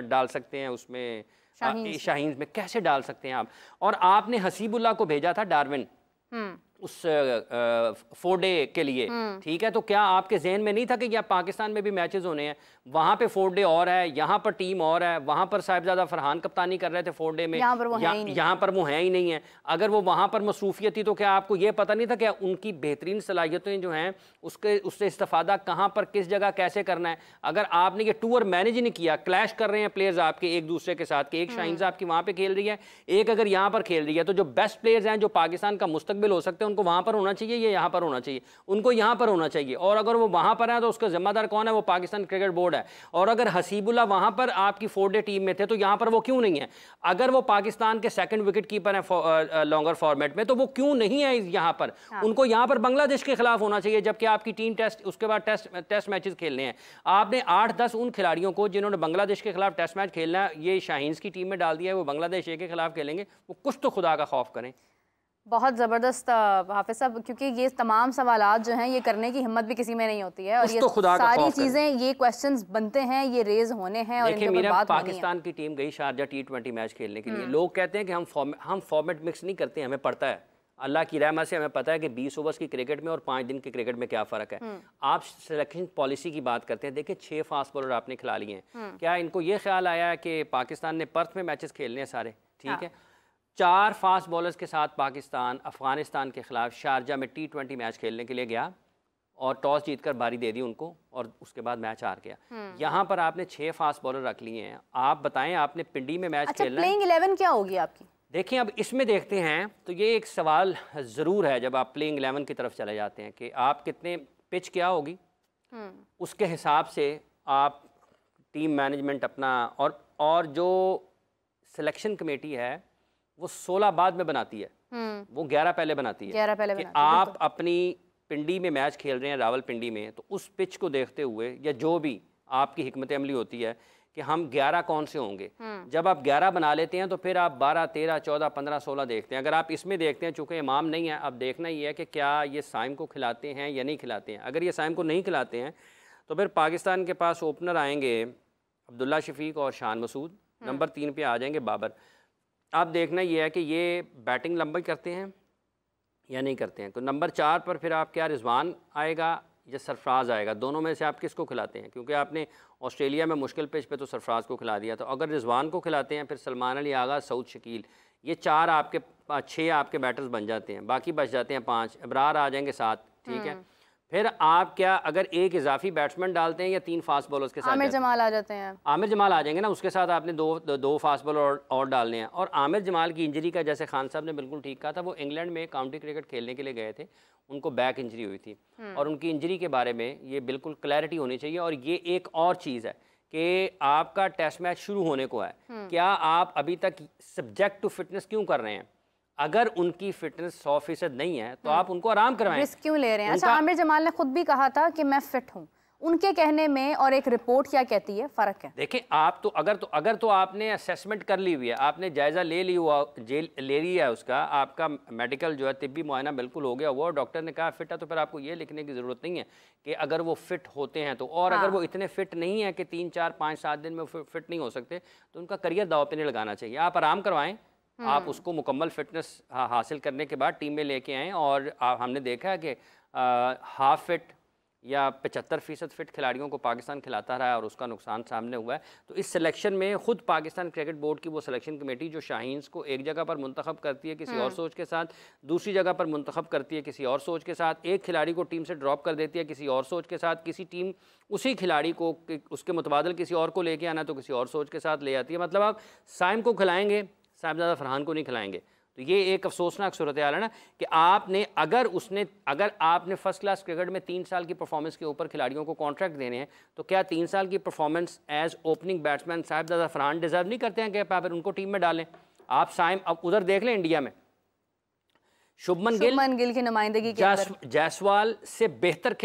डाल सकते हैं उसमें, शाहीन में कैसे डाल सकते हैं आप? और आपने हसीबुल्लाह को भेजा था डार्विन उस 4 डे के लिए, ठीक है। तो क्या आपके जहन में नहीं था कि यहाँ पाकिस्तान में भी मैचेस होने हैं, वहाँ पे 4 डे और है, यहाँ पर टीम और है, वहाँ पर साहिबजादा फरहान कप्तानी कर रहे थे 4 डे में, यहाँ पर वो है ही नहीं है। अगर वो वहाँ पर मसरूफियत थी तो क्या आपको ये पता नहीं था कि उनकी बेहतरीन सलाहियतें जो हैं उससे इस्तेफादा कहाँ पर किस जगह कैसे करना है? अगर आपने ये टूर मैनेज नहीं किया, क्लैश कर रहे हैं प्लेयर्स आपके एक दूसरे के साथ, कि एक शाहीन साहब की वहाँ पर खेल रही है, एक अगर यहाँ पर खेल रही है, तो जो बेस्ट प्लेयर्स हैं जो पाकिस्तान का मुस्तकबिल हो सकते हैं उनको वहाँ पर होना चाहिए, ये यहाँ पर होना चाहिए, उनको यहाँ पर होना चाहिए। और अगर वो वहाँ पर है तो उसका जिम्मेदार कौन है? वो पाकिस्तान क्रिकेट बोर्ड है। और अगर हसीबुल्लाह वहाँ पर आपकी 4 डे टीम में थे तो यहाँ पर वो क्यों नहीं है? अगर वो पाकिस्तान के सेकंड विकेट कीपर है लॉन्गर फॉर्मेट में, तो वो क्यों नहीं है यहाँ पर? हाँ। उनको यहाँ पर बांग्लादेश के खिलाफ होना चाहिए, जबकि आपकी टीम टेस्ट, उसके बाद टेस्ट मैचेस खेलने हैं। आपने 8-10 उन खिलाड़ियों को जिन्होंने बांग्लादेश के खिलाफ टेस्ट मैच खेलना है, ये शाहीन की टीम में डाल दिया है, वो बांग्लादेश के खिलाफ खेलेंगे। वो कुछ तो खुदा का खौफ करें। बहुत ज़बरदस्त हाफिज साहब, क्योंकि ये तमाम सवालात जो हैं ये करने की हिम्मत भी किसी में नहीं होती है, और ये तो सारी चीज़ें, ये क्वेश्चंस बनते हैं, ये रेज होने हैं, और इनके ऊपर बात होनी है। पाकिस्तान की टीम गई शारजा T20 मैच खेलने के लिए। लोग कहते हैं कि हम फॉर्मेट मिक्स नहीं करते, हमें पड़ता है, अल्लाह की रहमत से हमें पता है कि 20 ओवर्स की क्रिकेट में और 5 दिन की क्रिकेट में क्या फ़र्क है। आप सिलेक्शन पॉलिसी की बात करते हैं, देखिए 6 फास्ट बॉलर आपने खिला लिए हैं, क्या इनको ये ख्याल आया है कि पाकिस्तान ने पर्थ में मैचेस खेलने हैं सारे? ठीक है, 4 फास्ट बॉलर्स के साथ पाकिस्तान अफगानिस्तान के खिलाफ शारजा में T20 मैच खेलने के लिए गया, और टॉस जीतकर बारी दे दी उनको, और उसके बाद मैच हार गया। यहाँ पर आपने 6 फास्ट बॉलर रख लिए हैं। आप बताएं, आपने पिंडी में मैच खेलना है। प्लेइंग 11 क्या होगी आपकी? देखिए, अब इसमें देखते हैं, तो ये एक सवाल ज़रूर है जब आप प्लेइंग 11 की तरफ चले जाते हैं कि आप कितने, पिच क्या होगी, उसके हिसाब से आप टीम मैनेजमेंट अपना, और जो सिलेक्शन कमेटी है वो 16 बाद में बनाती है, वो 11 पहले बनाती है। 11 पहले कि आप अपनी पिंडी में मैच खेल रहे हैं, रावलपिंडी में, तो उस पिच को देखते हुए, या जो भी आपकी हिकमत अमली होती है कि हम 11 कौन से होंगे। जब आप 11 बना लेते हैं तो फिर आप 12, 13, 14, 15, 16 देखते हैं। अगर आप इसमें देखते हैं, चूँकि इमाम नहीं है, अब देखना ही है कि क्या ये साइम को खिलाते हैं या नहीं खिलाते हैं। अगर ये साइम को नहीं खिलाते हैं तो फिर पाकिस्तान के पास ओपनर आएंगे अब्दुल्ला शफीक और शान मसूद, नंबर 3 पे आ जाएंगे बाबर। आप देखना ये है कि ये बैटिंग लंबी करते हैं या नहीं करते हैं। तो नंबर 4 पर फिर आप क्या रिजवान आएगा या सरफराज आएगा, दोनों में से आप किसको खिलाते हैं? क्योंकि आपने ऑस्ट्रेलिया में मुश्किल पिच पे तो सरफराज को खिला दिया, तो अगर रिजवान को खिलाते हैं फिर सलमान अली आगा, सऊद शकील, ये 4 आपके 6 आपके बैटर्स बन जाते हैं, बाकी बच जाते हैं 5, इब्रार आ जाएंगे 7, ठीक है। फिर आप क्या अगर एक इजाफी बैट्समैन डालते हैं या 3 फास्ट बॉलर्स के साथ आमिर जमाल आ जाते हैं, आमिर जमाल आ जाएंगे ना, उसके साथ आपने दो फास्ट बॉलर और डालने हैं। और आमिर जमाल की इंजरी का, जैसे खान साहब ने बिल्कुल ठीक कहा था, वो इंग्लैंड में काउंटी क्रिकेट खेलने के लिए गए थे, उनको बैक इंजरी हुई थी और उनकी इंजरी के बारे में ये बिल्कुल क्लैरिटी होनी चाहिए। और ये एक और चीज़ है कि आपका टेस्ट मैच शुरू होने को है, क्या आप अभी तक सब्जेक्ट टू फिटनेस क्यों कर रहे हैं? अगर उनकी फिटनेस 100% नहीं है तो आप उनको आराम करवाएं। रिस्क क्यों ले रहे हैं? अच्छा, आमिर जमाल ने खुद भी कहा था कि मैं फिट हूं, उनके कहने में और एक रिपोर्ट क्या कहती है, फर्क है। देखिए, आप तो अगर तो आपने असेसमेंट कर ली हुई है, आपने जायज़ा ले लिया है उसका, आपका मेडिकल जो है तिब्बी मुआयना बिल्कुल हो गया हुआ और डॉक्टर ने कहा फिट है, तो फिर आपको ये लिखने की ज़रूरत नहीं है कि अगर वो फिट होते हैं तो। और अगर वो इतने फिट नहीं है कि 3, 4, 5, 7 दिन में फिट नहीं हो सकते तो उनका करियर दाव पे नहीं लगाना चाहिए। आप आराम करवाएं, आप उसको मुकम्मल फिटनेस हासिल करने के बाद टीम में लेके आएँ। और हमने देखा है कि हाफ फिट या 75% फिट खिलाड़ियों को पाकिस्तान खिलाता रहा है और उसका नुकसान सामने हुआ है। तो इस सिलेक्शन में खुद पाकिस्तान क्रिकेट बोर्ड की वो सिलेक्शन कमेटी जो शाहीन्स को एक जगह पर मुंतखब करती है किसी और सोच के साथ, दूसरी जगह पर मुंतखब करती है किसी और सोच के साथ, एक खिलाड़ी को टीम से ड्रॉप कर देती है किसी और सोच के साथ, किसी टीम उसी खिलाड़ी को उसके मुतबादल किसी और को लेके आना तो किसी और सोच के साथ ले आती है। मतलब आप साइम को खिलाएंगे, साहिबजादा फरहान को नहीं खिलाएंगे। तो ये एक अफसोसनाक सूरत हाल है ना कि अगर आपने फर्स्ट क्लास क्रिकेट में 3 साल की परफॉर्मेंस के ऊपर खिलाड़ियों को कॉन्ट्रैक्ट देने हैं, तो क्या 3 साल की performance as opening batsman Sahibzada Farhan deserve नहीं करते हैं कि आप उनको टीम में डालें? आप साइम अब उधर देख लें, इंडिया में शुभमन गिल की नुमाइंदगी के अंदर जायसवाल से बेहतर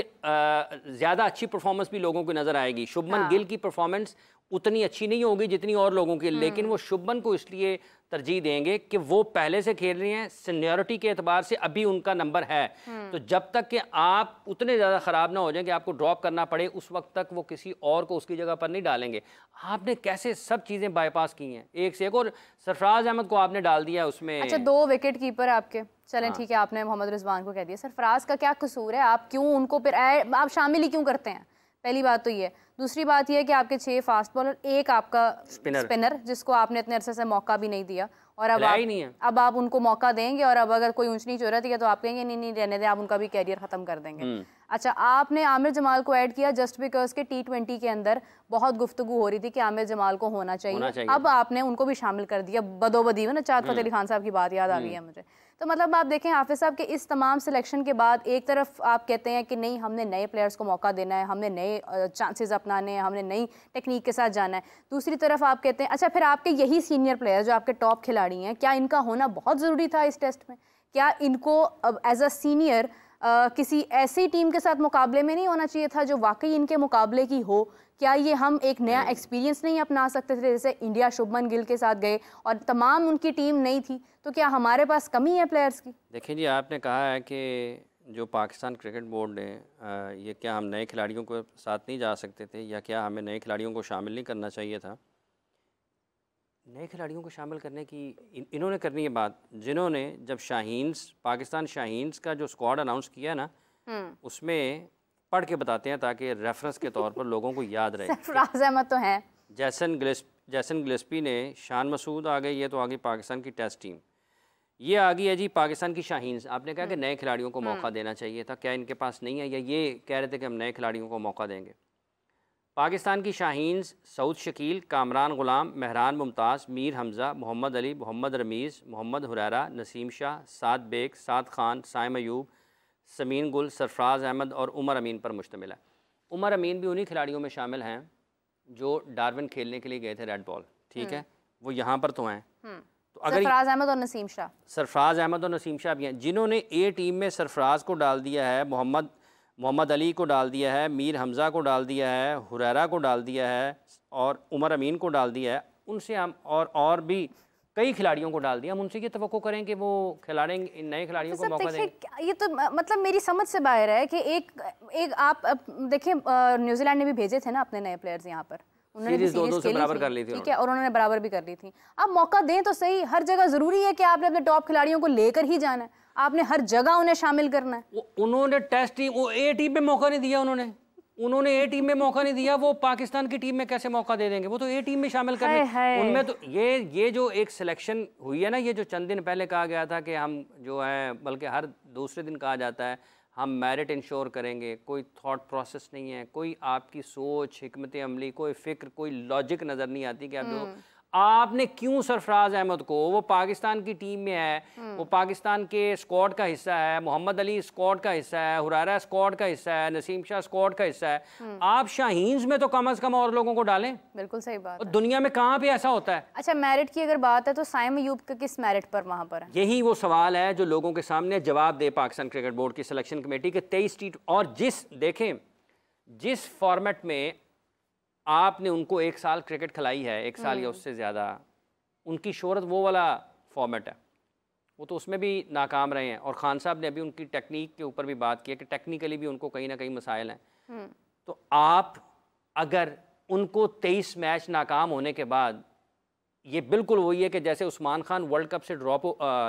ज़्यादा अच्छी परफॉर्मेंस भी लोगों को नज़र आएगी। शुभमन गिल की परफॉर्मेंस उतनी अच्छी नहीं होगी जितनी और लोगों की, लेकिन वो शुभमन को इसलिए तरजीह देंगे कि वो पहले से खेल रही हैं, सीनियरिटी के एतबार से अभी उनका नंबर है। तो जब तक कि आप उतने ज़्यादा ख़राब ना हो जाए कि आपको ड्रॉप करना पड़े, उस वक्त तक वो किसी और को उसकी जगह पर नहीं डालेंगे। आपने कैसे सब चीज़ें बाईपास की हैं एक से एक। और सरफराज अहमद को आपने डाल दिया उसमें। अच्छा, 2 विकेट कीपर आपके, चलें ठीक है, आपने मोहम्मद रिजवान को कह दिया। सरफराज का क्या कसूर है? आप क्यों उनको फिर आप शामिल ही क्यों करते हैं? पहली बात तो ये। दूसरी बात ये है कि आपके 6 फास्ट बॉलर, एक आपका स्पिनर जिसको आपने इतने अरसे से मौका भी नहीं दिया, और अब आप उनको मौका देंगे और अब अगर कोई ऊंच नीच हो रही है तो आप कहेंगे नहीं रहने दें, आप उनका भी कैरियर खत्म कर देंगे। अच्छा, आपने आमिर जमाल को ऐड किया जस्ट बिकॉज के T20 के अंदर बहुत गुफ्तगू हो रही थी कि आमिर जमाल को होना चाहिए। अब आपने उनको भी शामिल कर दिया बदोबदी में ना। चाँद फतेह अली खान साहब की बात याद आ गई है मुझे। तो मतलब आप देखें हाफिज साहब के इस तमाम सिलेक्शन के बाद एक तरफ आप कहते हैं कि नहीं, हमने नए प्लेयर्स को मौका देना है, हमने नए चांसेस अपनाने हैं, हमने नई टेक्निक के साथ जाना है। दूसरी तरफ आप कहते हैं अच्छा फिर आपके यही सीनियर प्लेयर जो आपके टॉप खिलाड़ी हैं, क्या इनका होना बहुत ज़रूरी था इस टेस्ट में? क्या इनको एज अ सीनियर किसी ऐसी टीम के साथ मुकाबले में नहीं होना चाहिए था जो वाकई इनके मुकाबले की हो? क्या ये हम एक नया एक्सपीरियंस नहीं अपना सकते थे? जैसे इंडिया शुभमन गिल के साथ गए और तमाम उनकी टीम नहीं थी, तो क्या हमारे पास कमी है प्लेयर्स की? देखिए जी, आपने कहा है कि जो पाकिस्तान क्रिकेट बोर्ड ने ये क्या हम नए खिलाड़ियों को साथ नहीं जा सकते थे, या क्या हमें नए खिलाड़ियों को शामिल नहीं करना चाहिए था? नए खिलाड़ियों को शामिल करने की इन्होंने करनी है बात, जिन्होंने जब पाकिस्तान शाहीन्स का जो स्क्वाड अनाउंस किया ना, उसमें पढ़ के बताते हैं ताकि रेफरेंस के तौर पर लोगों को याद रहे। सरफराज अहमद तो हैं, जैसन गिलेस्पी ने, शान मसूद आ गए, ये तो आ गई पाकिस्तान की टेस्ट टीम, ये आ गई है जी पाकिस्तान की शाहीन्स। आपने कहा कि नए खिलाड़ियों को मौका देना चाहिए था, क्या इनके पास नहीं है, या ये कह रहे थे कि हम नए खिलाड़ियों को मौका देंगे? पाकिस्तान की शाहीन्स सऊद शकील, कामरान गुलाम, महरान मुमताज़, मीर हमज़ा, मोहम्मद अली, मोहम्मद रमीज़, मोहम्मद हुरैरा, नसीम शाह, साद बेग, साद खान, साइम अयूब, समीन गुल, सरफराज अहमद और उमर अमीन पर मुश्तमिल है। उमर अमीन भी उन्हीं खिलाड़ियों में शामिल हैं जो डार्विन खेलने के लिए गए थे रेड बॉल, ठीक है, वो यहाँ पर तो हैं। तो अगर सरफराज अहमद और नसीम शाह भी हैं, जिन्होंने ए टीम में सरफराज को डाल दिया है, मोहम्मद अली को डाल दिया है, मीर हमज़ा को डाल दिया है, हुरैरा को डाल दिया है और उमर अमीन को डाल दिया है। उनसे हम और भी कई खिलाड़ियों को डाल दिया। हम उनसे ये तवक्को करें कि वो खिलाड़ी नए खिलाड़ियों को मौका दें। ये तो मतलब मेरी समझ से बाहर है कि एक आप देखिए न्यूजीलैंड ने भी भेजे थे ना अपने नए प्लेयर्स यहाँ पर, उन्होंने सीरीज 2-2 से बराबर कर ली थी, ठीक है, और उन्होंने बराबर भी कर ली थी। आप मौका दें तो सही। हर जगह जरूरी है कि आपने अपने टॉप खिलाड़ियों को लेकर ही जाना है, आपने हर जगह उन्हें शामिल करना है। उन्होंने टेस्ट टीम ए टीम में मौका नहीं दिया, उन्होंने ए टीम में मौका नहीं दिया, वो पाकिस्तान की टीम में कैसे मौका दे देंगे? वो तो ए टीम में शामिल कर रहे उनमें। तो ये जो एक सिलेक्शन हुई है ना, ये जो चंद दिन पहले कहा गया था कि हम जो है, बल्कि हर दूसरे दिन कहा जाता है हम मेरिट इंश्योर करेंगे, कोई थॉट प्रोसेस नहीं है, कोई आपकी सोच, हिकमत अमली, कोई फ़िक्र, कोई लॉजिक नज़र नहीं आती कि आप जो आपने क्यों सरफराज अहमद को, वो पाकिस्तान की टीम में है, वो पाकिस्तान के स्क्वाड का हिस्सा है, मोहम्मद अली स्क्वाड का हिस्सा है, हुरैरा स्क्वाड का हिस्सा है, नसीम शाह स्क्वाड का हिस्सा है, आप शाहीन्स में तो कम अज़ कम और लोगों को डालें। बिल्कुल सही बात है। दुनिया में कहाँ पे ऐसा होता है? अच्छा, मेरिट की अगर बात है तो साइम अयूब का किस मेरिट पर वहाँ पर है? यही वो सवाल है जो लोगों के सामने जवाब दे पाकिस्तान क्रिकेट बोर्ड की सिलेक्शन कमेटी के 23 टी। और जिस फॉर्मेट में आपने उनको 1 साल क्रिकेट खिलाई है, 1 साल या उससे ज़्यादा, उनकी शोहरत वो वाला फॉर्मेट है, वो तो उसमें भी नाकाम रहे हैं। और खान साहब ने अभी उनकी टेक्निक के ऊपर भी बात की है कि टेक्निकली भी उनको कहीं ना कहीं मसाइल हैं। तो आप अगर उनको 23 मैच नाकाम होने के बाद, ये बिल्कुल वही है कि जैसे उस्मान खान वर्ल्ड कप से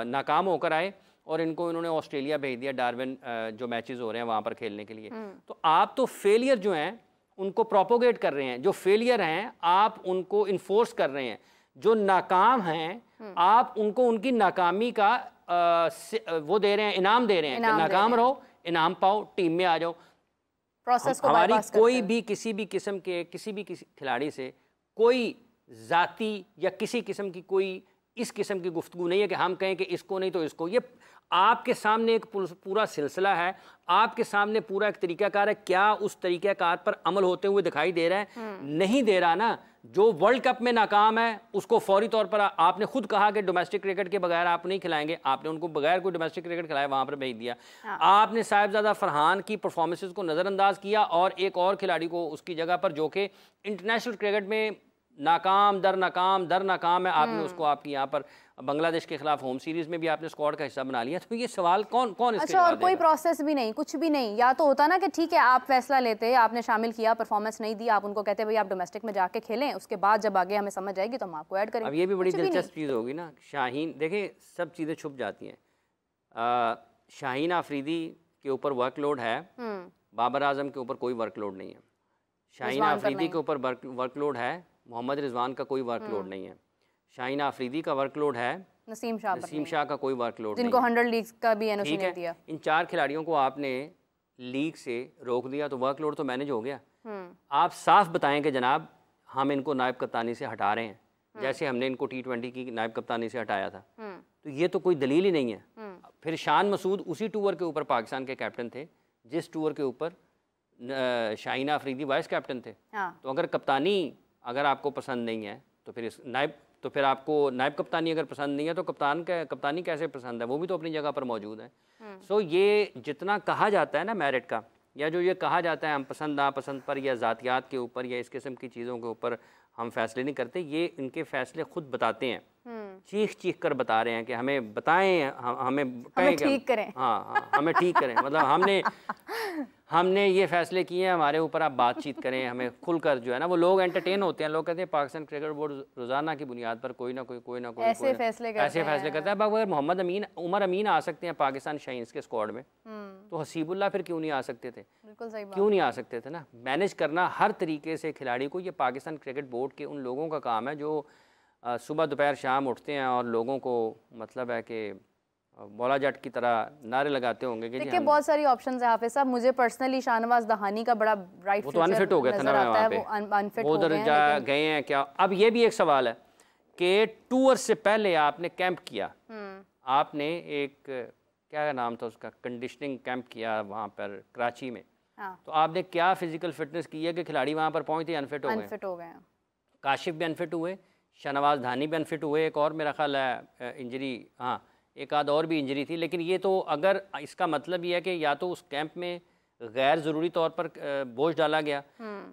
नाकाम होकर आए और इन्होंने ऑस्ट्रेलिया भेज दिया, डार्विन जो मैचेस हो रहे हैं वहाँ पर खेलने के लिए। तो आप तो फेलियर जो हैं उनको प्रोपोगेट कर रहे हैं, जो फेलियर हैं आप उनको इन्फोर्स कर रहे हैं, जो नाकाम हैं आप उनको उनकी नाकामी का वो दे रहे हैं, इनाम दे रहे हैं कि नाकाम रहो, इनाम पाओ, टीम में आ जाओ। प्रोसेस को हमारी कोई भी किसी भी किस्म के किसी खिलाड़ी से कोई जाती या किसी किस्म की कोई इस किस्म की गुफ्तगू नहीं है कि हम कहें कि इसको नहीं तो इसको। ये आपके सामने एक पूरा सिलसिला है, आपके सामने पूरा एक तरीक़ाकार है। क्या उस तरीक़ाकार पर अमल होते हुए दिखाई दे रहा है? नहीं दे रहा ना। जो वर्ल्ड कप में नाकाम है उसको फौरी तौर पर, आपने खुद कहा कि डोमेस्टिक क्रिकेट के बगैर आप नहीं खिलाएंगे, आपने उनको बगैर कोई डोमेस्टिक क्रिकेट खिलाए वहाँ पर भेज दिया। आपने साहिबजादा फरहान की परफॉर्मेंसेस को नज़रअंदाज किया और एक और खिलाड़ी को उसकी जगह पर जो कि इंटरनेशनल क्रिकेट में नाकाम दर नाकाम है, आपने उसको आपकी यहाँ पर बांग्लादेश के खिलाफ होम सीरीज में भी आपने स्क्वाड का हिस्सा बना लिया। तो ये सवाल कौन इसके अच्छा, और कोई प्रोसेस भी नहीं, कुछ भी नहीं? या तो होता ना कि ठीक है आप फैसला लेते, आपने शामिल किया, परफॉर्मेंस नहीं दी, आप उनको कहते भाई आप डोमेस्टिक में जाके खेलें, उसके बाद जब आगे हमें समझ आएगी तो हम आपको ऐड करेंगे। अब ये भी बड़ी दिलचस्प चीज़ होगी ना शाहीन, देखिए सब चीज़ें छुप जाती हैं। शाहीन आफरीदी के ऊपर वर्कलोड है, बाबर आजम के ऊपर कोई वर्कलोड नहीं है। शाहीन आफरीदी के ऊपर वर्कलोड है, मोहम्मद रिजवान का कोई वर्कलोड नहीं है। शाहीन आफरीदी का वर्कलोड है, नसीम शाह का कोई वर्कलोड नहीं, जिनको 100 लीग का भी एनओसी नहीं दिया। इन 4 खिलाड़ियों को आपने लीग से रोक दिया तो वर्कलोड तो मैनेज हो गया। आप साफ बताएं कि जनाब हम इनको नायब कप्तानी से हटा रहे हैं, जैसे हमने इनको T20 की नायब कप्तानी से हटाया था। तो ये तो कोई दलील ही नहीं है। फिर शान मसूद उसी टूर के ऊपर पाकिस्तान के कैप्टन थे जिस टूर के ऊपर शाहीन आफरीदी वाइस कैप्टन थे। तो अगर कप्तानी अगर आपको पसंद नहीं है तो फिर आपको नायब कप्तानी अगर पसंद नहीं है तो कप्तानी कैसे पसंद है? वो भी तो अपनी जगह पर मौजूद है। सो ये जितना कहा जाता है ना मेरिट का, या जो ये कहा जाता है हम पसंद नापसंद पर या ज़ातियात के ऊपर या इस किस्म की चीज़ों के ऊपर हम फैसले नहीं करते, ये इनके फैसले खुद बताते हैं, चीख कर बता रहे हैं कि हमें बताएं, हमें ठीक करें। हाँ हमें ठीक करें। मतलब हमने ये फैसले किए हैं, हमारे ऊपर आप बातचीत करें, हमें खुलकर जो है ना। वो लोग एंटरटेन होते हैं, लोग कहते हैं पाकिस्तान क्रिकेट बोर्ड रोज़ाना की बुनियाद पर कोई ना कोई ऐसे फैसले करता है। अगर मोहम्मद अमीन, उमर अमीन आ सकते हैं पाकिस्तान शाहीन्स के स्क्वाड में, तो हसीबुल्लाह फिर क्यों नहीं आ सकते थे? बिल्कुल सही बात, क्यों नहीं आ सकते थे ना। मैनेज करना हर तरीके से खिलाड़ी को, ये पाकिस्तान क्रिकेट बोर्ड के उन लोगों का काम है जो सुबह दोपहर शाम उठते हैं और लोगों को मतलब है कि बौला जट की तरह नारे लगाते होंगे कि देखिए बहुत सारी ऑप्शंस है हाफिज साहब। मुझे पर्सनली शाहनवाज दहानी का बड़ा ब्राइट फ्यूचर, वो तो अनफिट हो गया था ना वहाँ पे, वो उधर गए हैं क्या? अब ये भी एक सवाल है कि टूर से पहले आपने कैंप किया, आपने एक क्या नाम था उसका, कंडीशनिंग कैंप किया वहाँ पर कराची में। तो आपने क्या फिजिकल फिटनेस की है कि खिलाड़ी वहाँ पर पहुँचते अनफिट हो गए? काशिफ भी अनफिट हुए, शाहनवाज धानी भी अनफिट हुए, एक और मेरा ख्याल है इंजरी, हाँ एक आध और भी इंजरी थी। लेकिन ये तो अगर इसका मतलब ये है कि या तो उस कैंप में गैर ज़रूरी तौर पर बोझ डाला गया।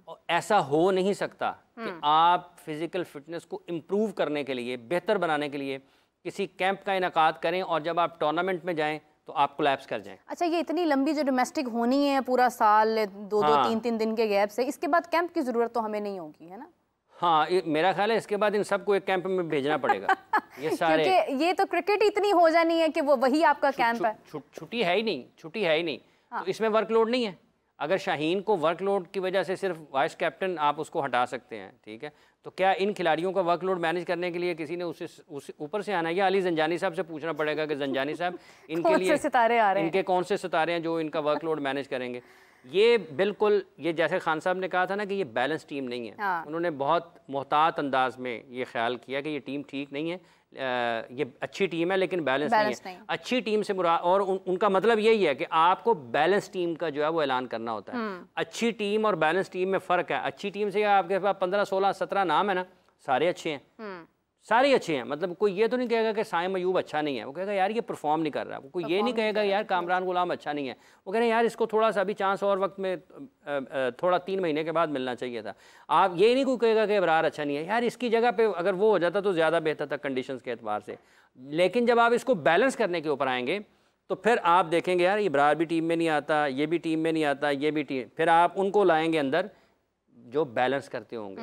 और ऐसा हो नहीं सकता कि आप फिज़िकल फिटनेस को इम्प्रूव करने के लिए, बेहतर बनाने के लिए किसी कैंप का इनेकाद करें और जब आप टूर्नामेंट में जाएं तो आप कोलैप्स कर जाएं। अच्छा, ये इतनी लंबी जो डोमेस्टिक होनी है पूरा साल, दो तीन तीन दिन के गैप से, इसके बाद कैंप की ज़रूरत तो हमें नहीं होगी, है ना? हाँ, मेरा ख्याल है इसके बाद इन सबको एक कैंप में भेजना पड़ेगा। ये सारे, क्योंकि ये तो क्रिकेट इतनी हो जानी है कि वो वही आपका कैंप है। छुट्टी है ही नहीं, छुट्टी है ही नहीं। तो इसमें वर्कलोड नहीं है। अगर शाहीन को वर्कलोड की वजह से सिर्फ वाइस कैप्टन आप उसको हटा सकते हैं, ठीक है, तो क्या इन खिलाड़ियों का वर्कलोड मैनेज करने के लिए किसी ने उस ऊपर से आना है? या अली जंजानी साहब से पूछना पड़ेगा कि जंजानी साहब इनके लिए सितारे आ रहे हैं, इनके कौन से सितारे हैं जो इनका वर्कलोड मैनेज करेंगे? ये बिल्कुल, ये जैसे खान साहब ने कहा था ना कि ये बैलेंस टीम नहीं है। हाँ। उन्होंने बहुत मोहतात अंदाज में ये ख्याल किया कि ये टीम ठीक नहीं है, ये अच्छी टीम है लेकिन बैलेंस नहीं है। अच्छी टीम से मुराद, और उनका मतलब यही है कि आपको बैलेंस टीम का जो है वो ऐलान करना होता है। अच्छी टीम और बैलेंस टीम में फ़र्क है। अच्छी टीम से आपके पास 15, 16, 17 नाम है ना, सारे अच्छे हैं, सारे अच्छे हैं। मतलब कोई ये तो नहीं कहेगा कि साइम अयूब अच्छा नहीं है, वो कहेगा यार ये परफॉर्म नहीं कर रहा। कोई ये नहीं कहेगा यार कामरान गुलाम अच्छा नहीं है, वो कह रहे हैं यार इसको थोड़ा सा अभी चांस और वक्त में थोड़ा 3 महीने के बाद मिलना चाहिए था। आप ये नहीं कोई कहेगा कि अबरार अच्छा नहीं है, यार इसकी जगह पे अगर वो हो जाता तो ज़्यादा बेहतर था कंडीशंस के एतबार से। लेकिन जब आप इसको बैलेंस करने के ऊपर आएंगे तो फिर आप देखेंगे यार इब्रार भी टीम में नहीं आता, ये भी टीम में नहीं आता, ये भी टीम, फिर आप उनको लाएंगे अंदर जो बैलेंस करते होंगे।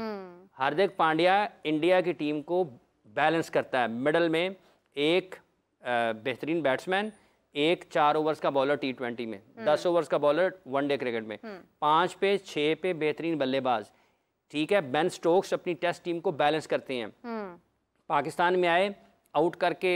हार्दिक पांड्या इंडिया की टीम को बैलेंस करता है। मिडल में एक बेहतरीन बैट्समैन, एक 4 ओवर्स का बॉलर T20 में, 10 ओवर्स का बॉलर वनडे क्रिकेट में, 5 पे 6 पे बेहतरीन बल्लेबाज, ठीक है। बेन स्टोक्स अपनी टेस्ट टीम को बैलेंस करते हैं। पाकिस्तान में आए, आउट करके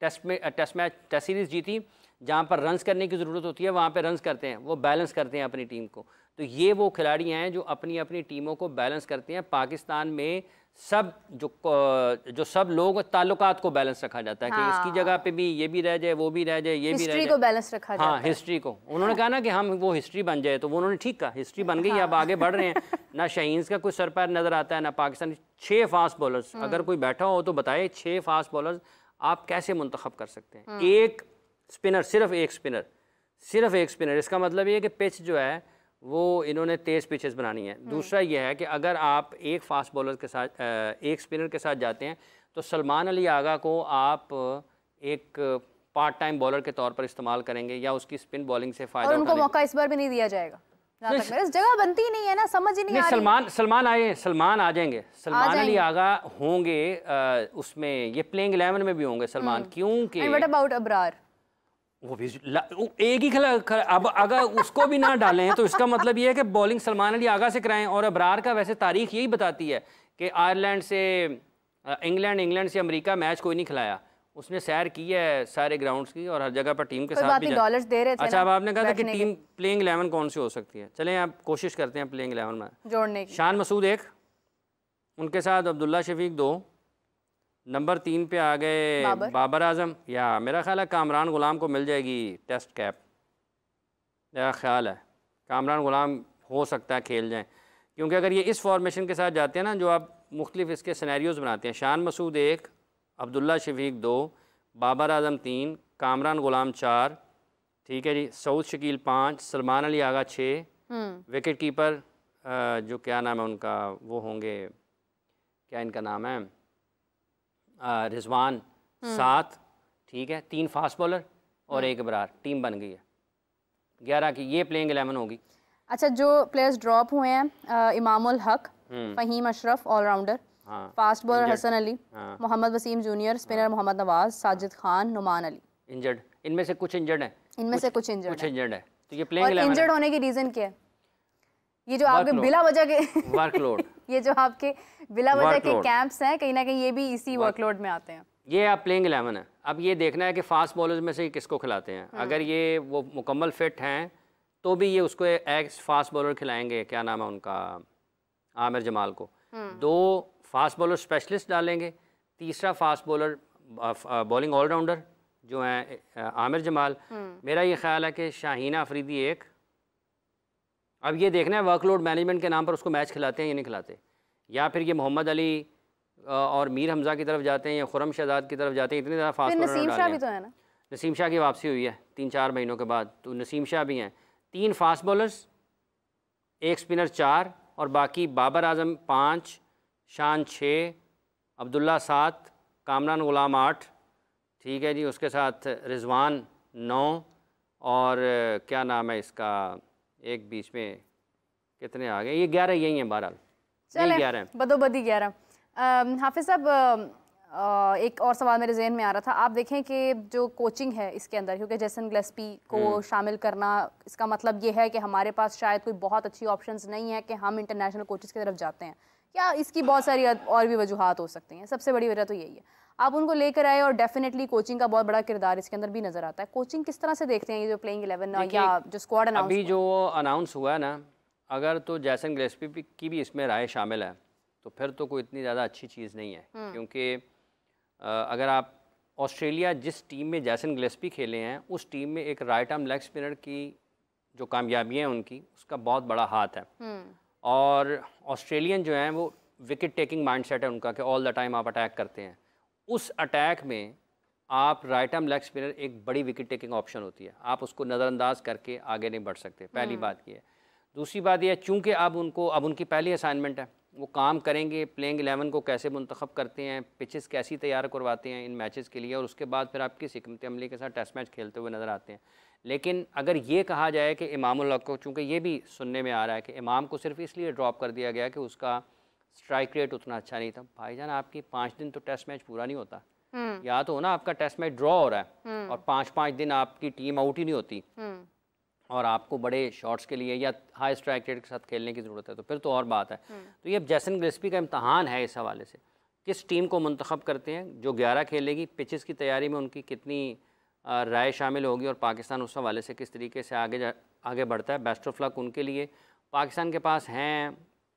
टेस्ट सीरीज़ जीती, जहाँ पर रन्स करने की ज़रूरत होती है वहाँ पे रन्स करते हैं, वो बैलेंस करते हैं अपनी टीम को। तो ये वो खिलाड़ी हैं जो अपनी अपनी टीमों को बैलेंस करते हैं। पाकिस्तान में सब जो सब लोग ताल्लुकात को बैलेंस रखा जाता है। हाँ। कि इसकी जगह पे भी ये भी रह जाए, वो भी रह जाए, ये भी रह जाए, को बैलेंस रखा जाता है। हाँ, हिस्ट्री को उन्होंने कहा ना कि हम वो हिस्ट्री बन जाए, तो वो उन्होंने ठीक कहा, हिस्ट्री बन गई। अब आगे बढ़ रहे हैं। ना शाहीन का कोई सर पैर नजर आता है, ना पाकिस्तान। 6 फास्ट बॉलर्स, अगर कोई बैठा हो तो बताए 6 फास्ट बॉलर्स आप कैसे मुंतखब कर सकते हैं? एक स्पिनर, सिर्फ एक स्पिनर। इसका मतलब ये है कि पिच जो है वो इन्होंने तेज़ पिचेस बनानी है। दूसरा ये है कि अगर आप एक फास्ट बॉलर के साथ, एक स्पिनर के साथ जाते हैं तो सलमान अली आगा को आप एक पार्ट टाइम बॉलर के तौर पर इस्तेमाल करेंगे या उसकी स्पिन बॉलिंग से फ़ायदा उनको मौका इस बार भी नहीं दिया जाएगा। इस जगह बनती ही नहीं है ना, समझ ही नहीं आ रही। सलमान आ जाएंगे। सलमान अली आगा होंगे उसमें, ये प्लेइंग 11 में भी होंगे सलमान, क्योंकि व्हाट अबाउट अबरार? वो भी एक ही अब अगर उसको भी ना डालें तो इसका मतलब ये है कि बॉलिंग सलमान अली आगा से कराएं। और अबरार का वैसे तारीख यही बताती है कि आयरलैंड से इंग्लैंड से अमेरिका मैच कोई नहीं खिलाया। उसने सैर की है सारे ग्राउंड्स की और हर जगह पर टीम के साथ भी डॉलर्स दे रहे थे। अच्छा, अब आपने कहा था कि टीम प्लेइंग 11 कौन सी हो सकती है, चलें आप कोशिश करते हैं प्लेइंग 11 में जोड़ने की। शान मसूद 1, उनके साथ अब्दुल्ला शफीक 2, नंबर 3 पे आ गए बाबर आजम। या मेरा ख्याल है कामरान गुलाम को मिल जाएगी टेस्ट कैप, मेरा ख्याल है कामरान गुलाम हो सकता है खेल जाएं, क्योंकि अगर ये इस फॉर्मेशन के साथ जाते हैं ना, जो आप मुख्तलिफ इसके सिनेरियोज़ बनाते हैं, शान मसूद 1, अब्दुल्ला शफीक 2, बाबर आजम 3, कामरान गुलाम 4, ठीक है जी, सऊद शकील 5, सलमान अली आगा 6, विकेट कीपर जो क्या नाम है उनका, वो होंगे, क्या इनका नाम है, रिजवान 7, ठीक है, 3 फास्ट बॉलर और 1 अबरार। टीम बन गई है 11 की, ये प्लेइंग 11 होगी। अच्छा, जो प्लेयर्स ड्रॉप हुए हैं, Imamul Haq, Faheem Ashraf allrounder, fast bowler Hasan Ali, Mohammad Wasim junior, spinner Mohammad Nawaz, Sajid Khan, Noman Ali injured. इनमें से कुछ इंजर्ड है, इनमें से कुछ इंजर्ड है। तो ये प्लेइंग 11 इंजर्ड होने की रीज़न क्या है? ये जो आपके बिला वजह के वर्कलोड ये जो आपके बिला वजह के कैंप्स हैं, कहीं ना कहीं ये भी इसी वर्कलोड में आते हैं। ये आप प्लेइंग 11 है। अब ये देखना है कि फास्ट बॉलर्स में से किसको खिलाते हैं। अगर ये वो मुकम्मल फिट हैं तो भी ये उसको एक्स फास्ट बॉलर खिलाएंगे, क्या नाम है उनका, आमिर जमाल को। 2 फास्ट बॉलर स्पेशलिस्ट डालेंगे, तीसरा फास्ट बॉलर बॉलिंग ऑलराउंडर जो हैं आमिर जमाल। मेरा ये ख्याल है कि शाहीन अफरीदी 1। अब ये देखना है वर्कलोड मैनेजमेंट के नाम पर उसको मैच खिलाते हैं या नहीं खिलाते, या फिर ये मोहम्मद अली और मीर हमजा की तरफ जाते हैं या खुरम शहजाद की तरफ जाते हैं। इतनी ज़्यादा फास्ट बॉलर नसीम शाह भी तो है ना, नसीम शाह की वापसी हुई है 3-4 महीनों के बाद, तो नसीम शाह भी हैं। 3 फास्ट बॉलर्स, 1 स्पिनर 4 और बाकी बाबर आजम 5, शान 6, अब्दुल्ला 7, कामरान गुलाम 8, ठीक है जी, उसके साथ रिजवान 9 और क्या नाम है इसका, एक बीच में कितने आ गए, ये 11 यही हैं। बहरहाल चले 11 बदोबदी 11। हाफिज साहब, एक और सवाल मेरे जहन में आ रहा था। आप देखें कि जो कोचिंग है इसके अंदर, क्योंकि जेसन गिलेस्पी को शामिल करना, इसका मतलब ये है कि हमारे पास शायद कोई बहुत अच्छी ऑप्शंस नहीं है कि हम इंटरनेशनल कोचेस की तरफ जाते हैं, या इसकी बहुत सारी और भी वजूहात हो सकती हैं। सबसे बड़ी वजह तो यही है, आप उनको लेकर आए और डेफिनेटली कोचिंग का बहुत बड़ा किरदार इसके अंदर भी नजर आता है। कोचिंग किस तरह से देखते हैं ये जो प्लेइंग 11 या जो स्क्वाड अनाउंस अभी जो अनाउंस हुआ है ना, अगर तो जेसन गिलेस्पी की भी इसमें राय शामिल है तो फिर तो कोई इतनी ज़्यादा अच्छी चीज़ नहीं है, क्योंकि अगर आप ऑस्ट्रेलिया जिस टीम में जेसन गिलेस्पी खेले हैं उस टीम में एक राइट आर्म लेग स्पिनर की जो कामयाबियाँ हैं उनकी, उसका बहुत बड़ा हाथ है। और ऑस्ट्रेलियन जो हैं वो विकेट टेकिंग माइंडसेट है उनका कि ऑल द टाइम आप अटैक करते हैं। उस अटैक में आप राइट आर्म लेग स्पिनर एक बड़ी विकेट टेकिंग ऑप्शन होती है, आप उसको नज़रअंदाज करके आगे नहीं बढ़ सकते, पहली बात ये है। दूसरी बात यह है, चूँकि अब उनकी पहली असाइनमेंट है, वो काम करेंगे प्लेइंग 11 को कैसे मुंतखब करते हैं, पिचेस कैसी तैयार करवाते हैं इन मैचेस के लिए, और उसके बाद फिर आप किस हिकमत अमली के साथ टेस्ट मैच खेलते हुए नज़र आते हैं। लेकिन अगर ये कहा जाए कि इमामुल हक को, चूँकि ये भी सुनने में आ रहा है कि इमाम को सिर्फ इसलिए ड्रॉप कर दिया गया कि उसका स्ट्राइक रेट उतना अच्छा नहीं था। भाईजान, आपकी 5 दिन तो टेस्ट मैच पूरा नहीं होता, या तो हो ना आपका टेस्ट मैच ड्रॉ हो रहा है और 5-5 दिन आपकी टीम आउट ही नहीं होती और आपको बड़े शॉट्स के लिए या हाई स्ट्राइक रेट के साथ खेलने की ज़रूरत है, तो फिर तो और बात है। तो ये अब जेसन गिलेस्पी का इम्तहान है इस हवाले से, किस टीम को मुंतखब करते हैं जो 11 खेलेगी, पिचेस की तैयारी में उनकी कितनी राय शामिल होगी और पाकिस्तान उस हवाले से किस तरीके से आगे बढ़ता है। बेस्ट ऑफ लक उनके लिए। पाकिस्तान के पास हैं,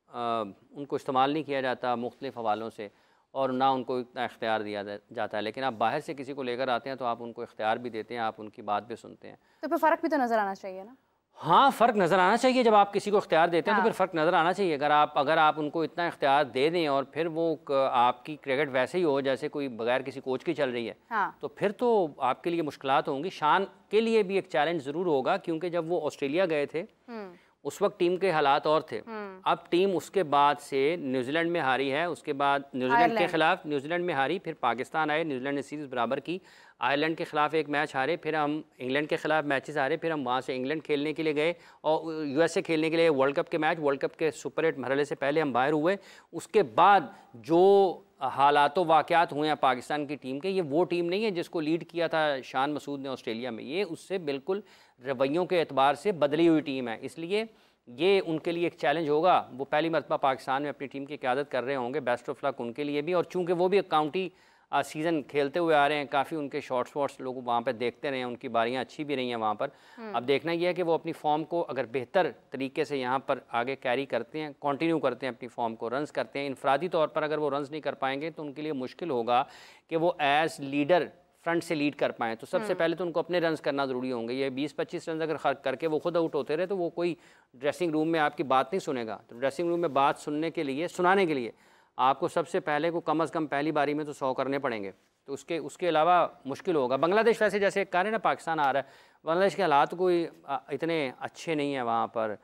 उनको इस्तेमाल नहीं किया जाता मुख्तलिफ़ हवालों से और ना उनको इतना इख्तियार दिया जाता है, लेकिन आप बाहर से किसी को लेकर आते हैं तो आप उनको इख्तियार भी देते हैं, आप उनकी बात भी सुनते हैं। तो फिर फ़र्क भी तो नज़र आना चाहिए ना। हाँ, फ़र्क नज़र आना चाहिए। जब आप किसी को इख्तियार देते हैं तो फिर फ़र्क नज़र आना चाहिए। अगर आप उनको इतना इख्तियार दे दें और फिर वो आपकी क्रिकेट वैसे ही हो जैसे कोई बगैर किसी कोच की चल रही है, तो फिर तो आपके लिए मुश्किलात होंगी। शान के लिए भी एक चैलेंज ज़रूर होगा, क्योंकि जब वो ऑस्ट्रेलिया गए थे उस वक्त टीम के हालात और थे। अब टीम उसके बाद से न्यूजीलैंड में हारी है, उसके बाद न्यूजीलैंड के खिलाफ न्यूजीलैंड में हारी, फिर पाकिस्तान आए, न्यूजीलैंड ने सीरीज़ बराबर की, आयरलैंड के खिलाफ एक मैच हारे, फिर हम इंग्लैंड के खिलाफ मैचेस हारे, फिर हम वहाँ से इंग्लैंड खेलने के लिए गए और यूएसए खेलने के लिए वर्ल्ड कप के मैच, वर्ल्ड कप के सुपर 8 मरहले से पहले हम बाहर हुए। उसके बाद जो हालात वाक़यात हुए हैं पाकिस्तान की टीम के, ये वो टीम नहीं है जिसको लीड किया था शान मसूद ने ऑस्ट्रेलिया में, ये उससे बिल्कुल रवैयों के एतबार से बदली हुई टीम है। इसलिए ये उनके लिए एक चैलेंज होगा। वो पहली मरतबा पाकिस्तान में अपनी टीम की क़यादत कर रहे होंगे। बेस्ट ऑफ लक उनके लिए भी। और चूँकि वो भी काउंटी सीज़न खेलते हुए आ रहे हैं, काफ़ी उनके शॉर्ट्स वॉट्स लोग वहाँ पर देखते रहे हैं, उनकी बारियाँ अच्छी भी रही हैं वहाँ पर। अब देखना यह है कि वो अपनी फॉर्म को अगर बेहतर तरीके से यहाँ पर आगे कैरी करते हैं, कंटिन्यू करते हैं अपनी फॉर्म को, रन्स करते हैं। इनफरादी तौर पर अगर वो रन्स नहीं कर पाएंगे तो उनके लिए मुश्किल होगा कि वो एज़ लीडर फ्रंट से लीड कर पाएँ। तो सबसे पहले तो उनको अपने रन्स करना ज़रूरी होंगे। ये 20-25 रन अगर करके वो खुद आउट होते रहे तो वो कोई ड्रेसिंग रूम में आपकी बात नहीं सुनेगा। तो ड्रेसिंग रूम में बात सुनाने के लिए आपको सबसे पहले को कम अज़ कम पहली बारी में तो 100 करने पड़ेंगे। तो उसके अलावा मुश्किल होगा। बांग्लादेश वैसे जैसे कह रहे हैं ना पाकिस्तान आ रहा है, बांग्लादेश के हालात कोई इतने अच्छे नहीं है वहाँ पर।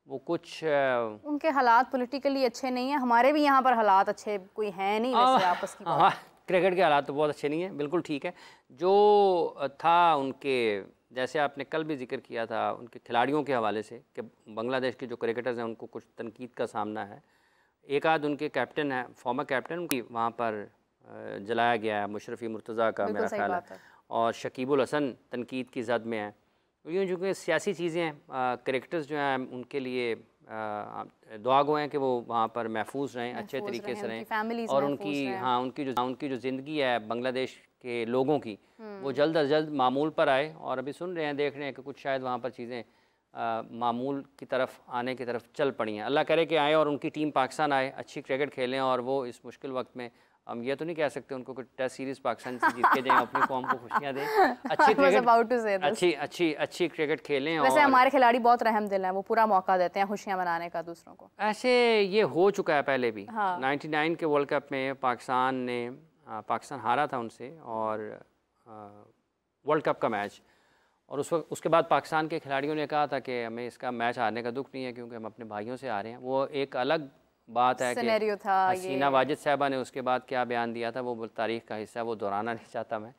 वो कुछ उनके हालात पॉलिटिकली अच्छे नहीं है, हमारे भी यहाँ पर हालात अच्छे कोई हैं नहीं वैसे आपस की बात। क्रिकेट के हालात तो बहुत अच्छे नहीं हैं, बिल्कुल ठीक है। जो था उनके, जैसे आपने कल भी जिक्र किया था उनके खिलाड़ियों के हवाले से कि बांग्लादेश के जो क्रिकेटर्स हैं उनको कुछ तनकीद का सामना है। एक आध उनके कैप्टन है, फॉर्मर कैप्टन, उनकी वहाँ पर जलाया गया है, मुशर्रफी मुर्तज़ा का मेरा ख्याल है, और शकीबुल हसन तनकीद की जद में है। यूँ जो कि सियासी चीज़ें हैं, क्रिकेटर्स जो हैं उनके लिए दुआ गो हैं कि वो वहाँ पर महफूज रहें, अच्छे तरीके से रहें, और उनकी जो ज़िंदगी है बांग्लादेश के लोगों की, वो जल्द अज जल्द मामूल पर आए। और अभी सुन रहे हैं, देख रहे हैं कि कुछ शायद वहाँ पर चीज़ें मामूल की तरफ आने की तरफ चल पड़ी हैं। अल्लाह करे कि आए और उनकी टीम पाकिस्तान आए, अच्छी क्रिकेट खेलें, और वो इस मुश्किल वक्त में, हम ये तो नहीं कह सकते उनको कोई टेस्ट सीरीज़ पाकिस्तान से जीत के जाएं, अपनी कौम को खुशियाँ दें, अच्छी क्रिकेट खेलें। वैसे हमारे खिलाड़ी बहुत रहमदिल हैं, वो पूरा मौका देते हैं खुशियाँ मनाने का दूसरों को। ऐसे ये हो चुका है पहले भी। 99 के वर्ल्ड कप में पाकिस्तान हारा था उनसे, और वर्ल्ड कप का मैच, और उसके बाद पाकिस्तान के खिलाड़ियों ने कहा था कि हमें इसका मैच हारने का दुख नहीं है क्योंकि हम अपने भाइयों से आ रहे हैं। वो एक अलग बात है कि हसीना वाजिद साहबा ने उसके बाद क्या बयान दिया था, वो तारीख़ का हिस्सा, वो दोहराना नहीं चाहता मैं।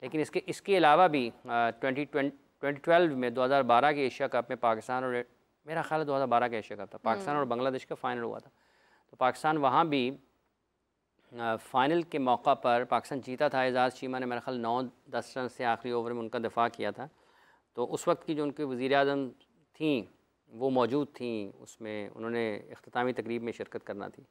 लेकिन इसके अलावा भी 2012 में 2012 के एशिया कप में पाकिस्तान और, मेरा ख्याल है 2012 का एशिया कप था, पाकिस्तान और बांग्लादेश का फ़ाइनल हुआ था। तो पाकिस्तान वहाँ भी फ़ाइनल के मौका पर पाकिस्तान जीता था। एजाज़ चीमा ने मेरा ख्याल 9-10 रन से आखिरी ओवर में उनका दिफा किया था। तो उस वक्त की जो उनके वज़ीर-ए-आज़म थी वो मौजूद थी, उसमें उन्होंने इख्तितामी तकरीब में शिरकत करना थी।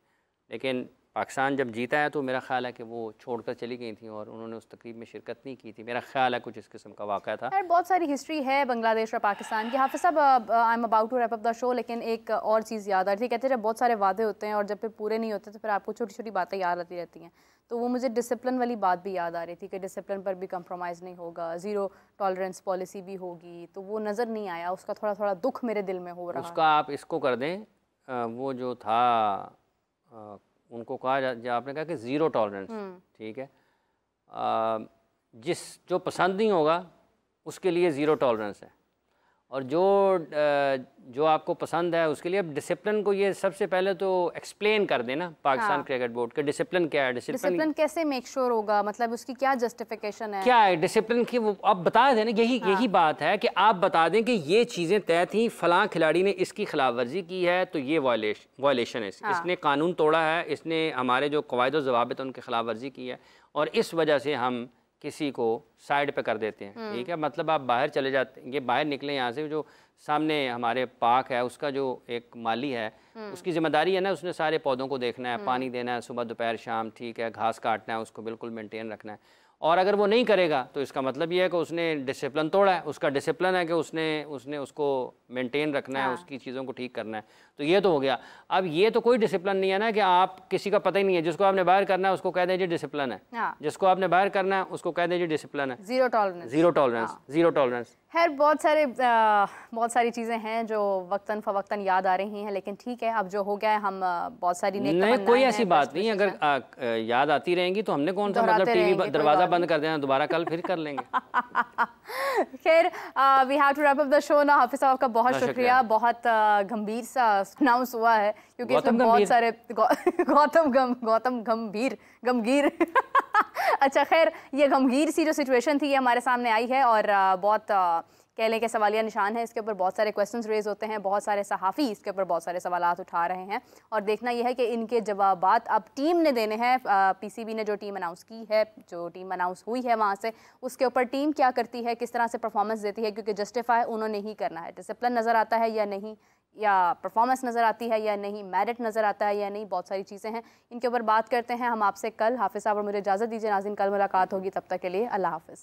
लेकिन पाकिस्तान जब जीता है तो मेरा ख्याल है कि वो छोड़कर चली गई थी और उन्होंने उस तकरीब में शिरकत नहीं की थी। मेरा ख्याल है कुछ इस किस्म का वाक़या था। बहुत सारी हिस्ट्री है बांग्लादेश और पाकिस्तान की। Hafeez sahab, I am about to wrap up the show, लेकिन एक और चीज़ याद आ रही थी। कहते हैं जब बहुत सारे वादे होते हैं और जब फिर पूरे नहीं होते तो फिर आपको छोटी छोटी बातें याद आती रहती हैं। तो वो मुझे डिसिप्लिन वाली बात भी याद आ रही थी कि डिसिप्लिन पर भी कंप्रोमाइज़ नहीं होगा, ज़ीरो टॉलरेंस पॉलिसी भी होगी। तो वो नज़र नहीं आया, उसका थोड़ा थोड़ा दुख मेरे दिल में हो रहा है। उसका आप इसको कर दें, वो जो था उनको कहा आपने कहा कि ज़ीरो टॉलरेंस, ठीक है, जो पसंद नहीं होगा उसके लिए ज़ीरो टॉलरेंस है, और जो आपको पसंद है उसके लिए। अब डिसिप्लिन को ये सबसे पहले तो एक्सप्लेन कर देना पाकिस्तान क्रिकेट बोर्ड के, डिसिप्लिन क्या है, डिसिप्लिन कैसे मेक श्योर होगा, मतलब उसकी क्या जस्टिफिकेशन है, क्या है डिसिप्लिन की, वो आप बता दें ना। यही बात है कि आप बता दें कि ये चीज़ें तय थी, फ़लाँ खिलाड़ी ने इसकी खिलाफ वर्जी की है तो ये वायलेशन है, इसने कानून तोड़ा है, इसने हमारे जो क़वायद व ज़वाबित उनकी खिलाफ वर्जी की है, और इस वजह से हम किसी को साइड पे कर देते हैं, ठीक है। मतलब आप बाहर चले जाते हैं, ये बाहर निकले यहाँ से, जो सामने हमारे पार्क है उसका जो एक माली है उसकी ज़िम्मेदारी है ना, उसने सारे पौधों को देखना है, पानी देना है सुबह दोपहर शाम, ठीक है, घास काटना है, उसको बिल्कुल मेंटेन रखना है। और अगर वो नहीं करेगा तो इसका मतलब ये है कि उसने डिसिप्लिन तोड़ा है, उसका डिसिप्लिन है कि उसने उसको मेंटेन रखना है, उसकी चीज़ों को ठीक करना है। तो ये तो हो गया। अब ये तो कोई डिसिप्लिन नहीं है ना कि आप किसी का पता ही नहीं है, जिसको आपने बाहर करना है उसको कह दीजिए डिसिप्लिन है, जिसको आपने बाहर करना है उसको कह दीजिए डिसिप्लिन है, ज़ीरो टॉलरेंस, ज़ीरो टॉलरेंस। खैर बहुत सारी चीज़ें हैं जो वक्तन फ़वक्तन याद आ रही हैं, लेकिन ठीक है, अब जो हो गया है हम बहुत सारी नहीं, कोई ऐसी बात नहीं, अगर याद आती रहेंगी तो हमने कौन सा मतलब टीवी दरवाज़ा बंद कर देना, दोबारा कल फिर कर लेंगे। खैर we have to wrap up the show ना। हाफिज़ साहब का बहुत शुक्रिया, बहुत गंभीर सा अनाउंस हुआ है क्योंकि इसमें बहुत सारे गौतम गंभीर अच्छा खैर, ये गंभीर सी जो सिचुएशन थी ये हमारे सामने आई है और बहुत कह लें कि सवालिया निशान है। इसके ऊपर बहुत सारे क्वेश्चंस रेज होते हैं, बहुत सारे सहाफ़ी इसके ऊपर बहुत सारे सवालात उठा रहे हैं और देखना यह है कि इनके जवाबात अब टीम ने देने हैं। पीसीबी ने जो टीम अनाउंस की है, जो टीम अनाउंस हुई है वहाँ से, उसके ऊपर टीम क्या करती है, किस तरह से परफॉर्मेंस देती है, क्योंकि जस्टिफाई उन्होंने ही करना है। डिसिप्लिन नज़र आता है या नहीं, या परफॉर्मेंस नज़र आती है या नहीं, मेरिट नज़र आता है या नहीं, बहुत सारी चीज़ें हैं, इनके ऊपर बात करते हैं हम आपसे कल। हाफिज़ साहब और मुझे इजाज़त दीजिए नाज़रीन, कल मुलाकात होगी, तब तक के लिए अल्लाह हाफ़िज़।